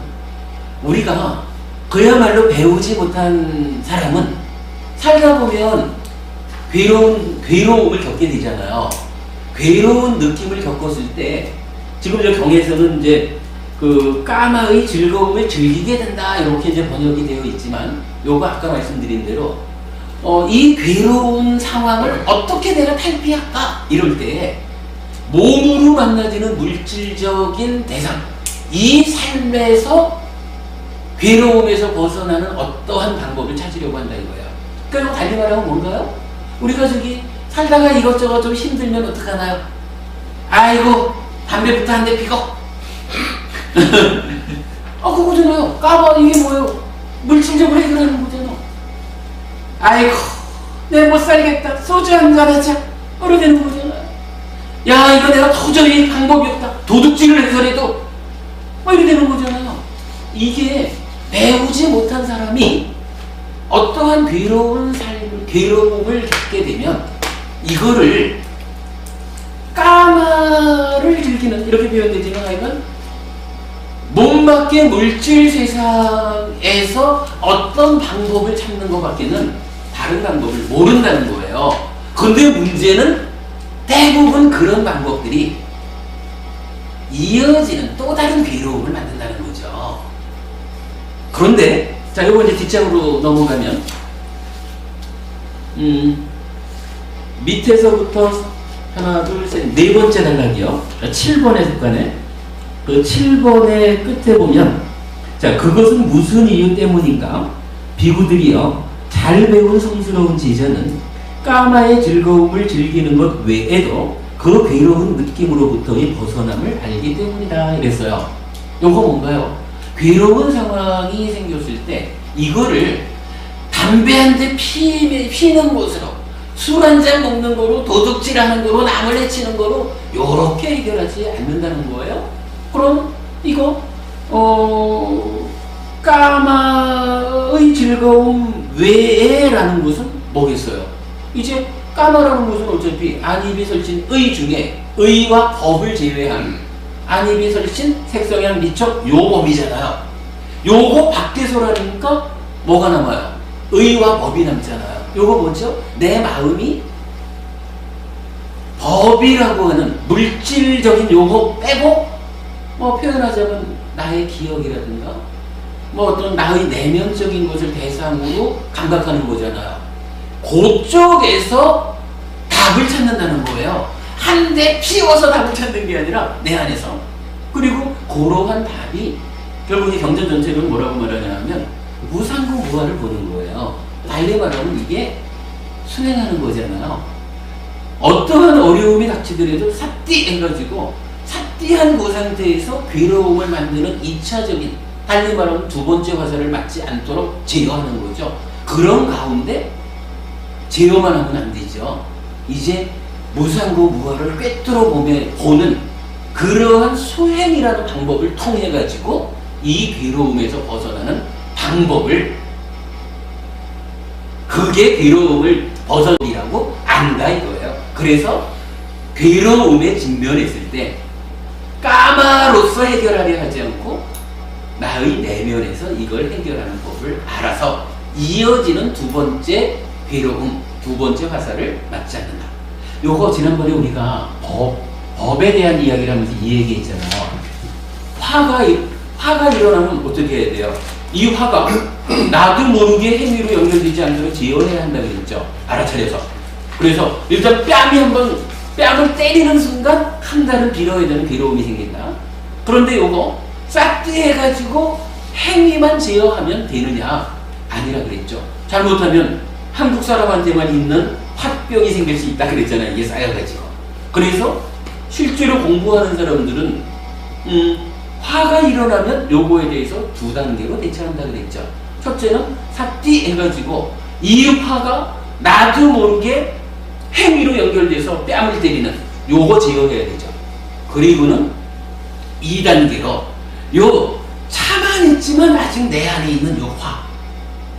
우리가 그야말로 배우지 못한 사람은 살다 보면 괴로움을 겪게 되잖아요. 괴로운 느낌을 겪었을 때 지금 저 경에서는 이제 그 까마의 즐거움을 즐기게 된다 이렇게 이제 번역이 되어 있지만 요거 아까 말씀드린 대로 이 괴로운 상황을 어떻게 내가 탈피할까 이럴 때 몸으로 만나지는 물질적인 대상 이 삶에서 괴로움에서 벗어나는 어떠한 방법을 찾으려고 한다 이거예요. 그러니까 달리 말하면 뭔가요? 우리가 저기 살다가 이것저것 좀 힘들면 어떡하나요? 아이고 담배부터 한 대 피고 그거잖아요. 까봐 이게 뭐예요? 물질적으로 해결하는 거잖아. 아이고 내 못 살겠다 소주 한잔 하자 이렇게 되는 거잖아요. 야 이거 내가 도저히 방법이 없다 도둑질을 해서라도 이렇게 되는 거잖아요. 이게 배우지 못한 사람이 어떠한 괴로움을 겪게 되면 이거를 까마를 즐기는 이렇게 표현되지만 하여간 몸밖의 물질 세상에서 어떤 방법을 찾는 것밖에는 다른 방법을 모른다는 거예요. 근데 문제는 대부분 그런 방법들이 이어지는 또 다른 괴로움을 만든다는 거죠. 그런데 자 이거 이제 뒷장으로 넘어가면 밑에서부터 하나 둘 셋 네 번째 단락이요. 7번의 습관에 그 7번의 끝에 보면 자 그것은 무슨 이유 때문인가 비구들이요 잘 배운 성스러운 제자는 까마의 즐거움을 즐기는 것 외에도 그 괴로운 느낌으로부터의 벗어남을 알기 때문이다 이랬어요. 요거 뭔가요? 괴로운 상황이 생겼을 때 이거를 담배 한 대 피는 것으로 술 한 잔 먹는 거로 도둑질하는 거로 남을 해치는 거로 요렇게 해결하지 않는다는 거예요. 그럼 이거 까마의 즐거움 외에라는 것은 뭐겠어요? 이제 까마라는 것은 어차피 안입이 설친 의 중에 의와 법을 제외한 안입이 설친 색성향 미척 요법이잖아요. 요거 밖에서라니까 뭐가 남아요? 의와 법이 남잖아요. 요거 뭐죠? 내 마음이 법이라고 하는 물질적인 요거 빼고 표현하자면 나의 기억이라든가 어떤 나의 내면적인 것을 대상으로 감각하는 거잖아요. 그쪽에서 답을 찾는다는 거예요. 한 대 피워서 답을 찾는 게 아니라 내 안에서. 그리고 그러한 답이 결국 이 경전 전체를 뭐라고 말하냐면 무상고 무아를 보는 거예요. 달리 말하면 이게 순행하는 거잖아요. 어떠한 어려움이 닥치더라도 삿띠 해가지고 삿띠한 그 상태에서 괴로움을 만드는 2차적인 달리 말하면 두 번째 화살을 맞지 않도록 제어하는 거죠. 그런 가운데 제어만 하면 안 되죠. 이제 무상고 무아를 꿰뚫어 보는 그러한 수행이라는 방법을 통해 가지고 이 괴로움에서 벗어나는 방법을 그게 괴로움을 벗어나라고 안다 이거예요. 그래서 괴로움에 직면했을 때 까마로서 해결하려 하지 않고 나의 내면에서 이걸 해결하는 법을 알아서 이어지는 두 번째 괴로움, 두 번째 화살을 맞지 않는다. 요거 지난번에 우리가 법에 대한 이야기를 하면서 이 얘기 했잖아요. 화가 일어나면 어떻게 해야 돼요? 이 화가 나도 모르게 행위로 연결되지 않도록 제어해야 한다고 그랬죠. 알아차려서. 그래서 일단 뺨을 때리는 순간 한 달은 빌어야 되는 괴로움이 생긴다. 그런데 요거 싹 해가지고 행위만 제어하면 되느냐? 아니라 그랬죠. 잘못하면 한국 사람한테만 있는 화병이 생길 수 있다 그랬잖아요. 이게 쌓여가지고. 그래서 실제로 공부하는 사람들은 화가 일어나면 요거에 대해서 두 단계로 대처한다 그랬죠. 첫째는 삿띠 해가지고 이 화가 나도 모르게 행위로 연결돼서 뺨을 때리는 요거 제어해야 되죠. 그리고는 2단계로 요 참아냈지만 아직 내 안에 있는 요 화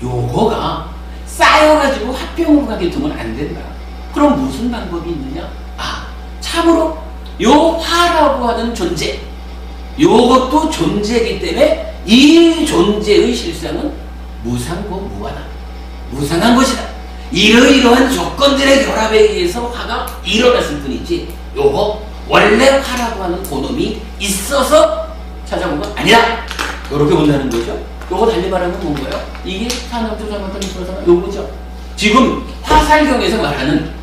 요거가 쌓여가지고 화병으로 가게 두면 안 된다. 그럼 무슨 방법이 있느냐?
참으로 요 화라고 하는 존재, 요것도 존재이기 때문에 이 존재의 실상은 무상고 무하다. 무상한 것이다. 이러이러한 조건들의 결합에 의해서 화가 일어났을 뿐이지 요거 원래 화라고 하는 고놈이 있어서 찾아온 건 아니다. 이렇게 본다는 거죠. 요거 달리 말하면 뭔가요? 이게 산업도 잘못된 있어서 요거죠. 지금 화살경에서 말하는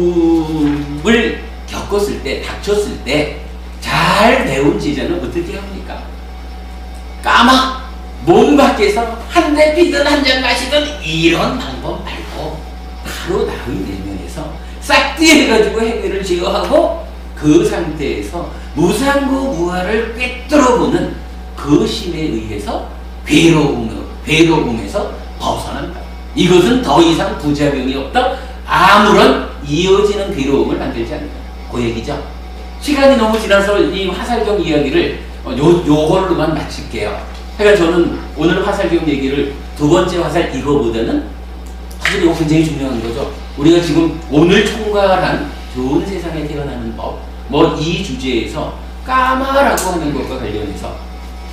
괴로움을 겪었을 때, 닥쳤을 때 잘 배운 제자는 어떻게 합니까? 까마 몸 밖에서 한 대 피든 한 잔 마시든 이런 방법 말고 바로 나의 내면에서 싹디 해가지고 해결을 제어하고 그 상태에서 무상고 무아를 꿰뚫어보는 그 힘에 의해서 괴로움에서 벗어난다. 이것은 더 이상 부작용이 없다. 아무런 이어지는 괴로움을 만들지 않는다. 그 얘기죠. 시간이 너무 지나서 이 화살경 이야기를 요걸로만 마칠게요. 그러니까 저는 오늘 화살경 얘기를 두 번째 화살 이거보다는 사실 이거 굉장히 중요한 거죠. 우리가 지금 오늘 총괄한 좋은 세상에 태어나는 법, 뭐 이 주제에서 까마라고 하는 것과 관련해서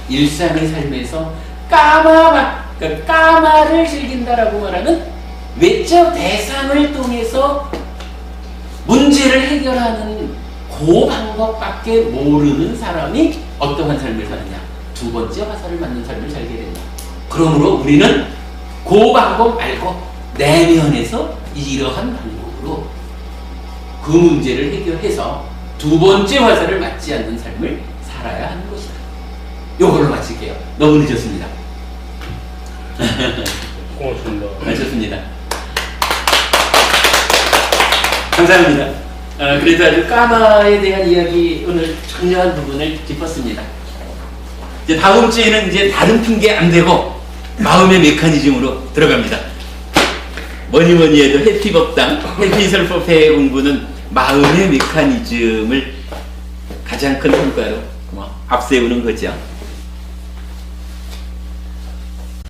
일상의 삶에서 그러니까 까마를 즐긴다라고 말하는 외적 대상을 통해서 문제를 해결하는 그 방법밖에 모르는 사람이 어떠한 삶을 사느냐? 두 번째 화살을 맞는 삶을 살게 된다. 그러므로 우리는 그 방법 말고 내면에서 이러한 방법으로 그 문제를 해결해서 두 번째 화살을 맞지 않는 삶을 살아야 하는 것이다. 요걸로 마칠게요. 너무 늦었습니다.
고맙습니다.
마쳤습니다. 감사합니다. 그래서 아주 까마에 대한 이야기 오늘 중요한 부분을 짚었습니다. 이제 다음 주에는 이제 다른 핑계 안 되고 마음의 메커니즘으로 들어갑니다. 뭐니 해도 해피법당, 해피설법회 공부는 마음의 메커니즘을 가장 큰 성과로 앞세우는 거죠.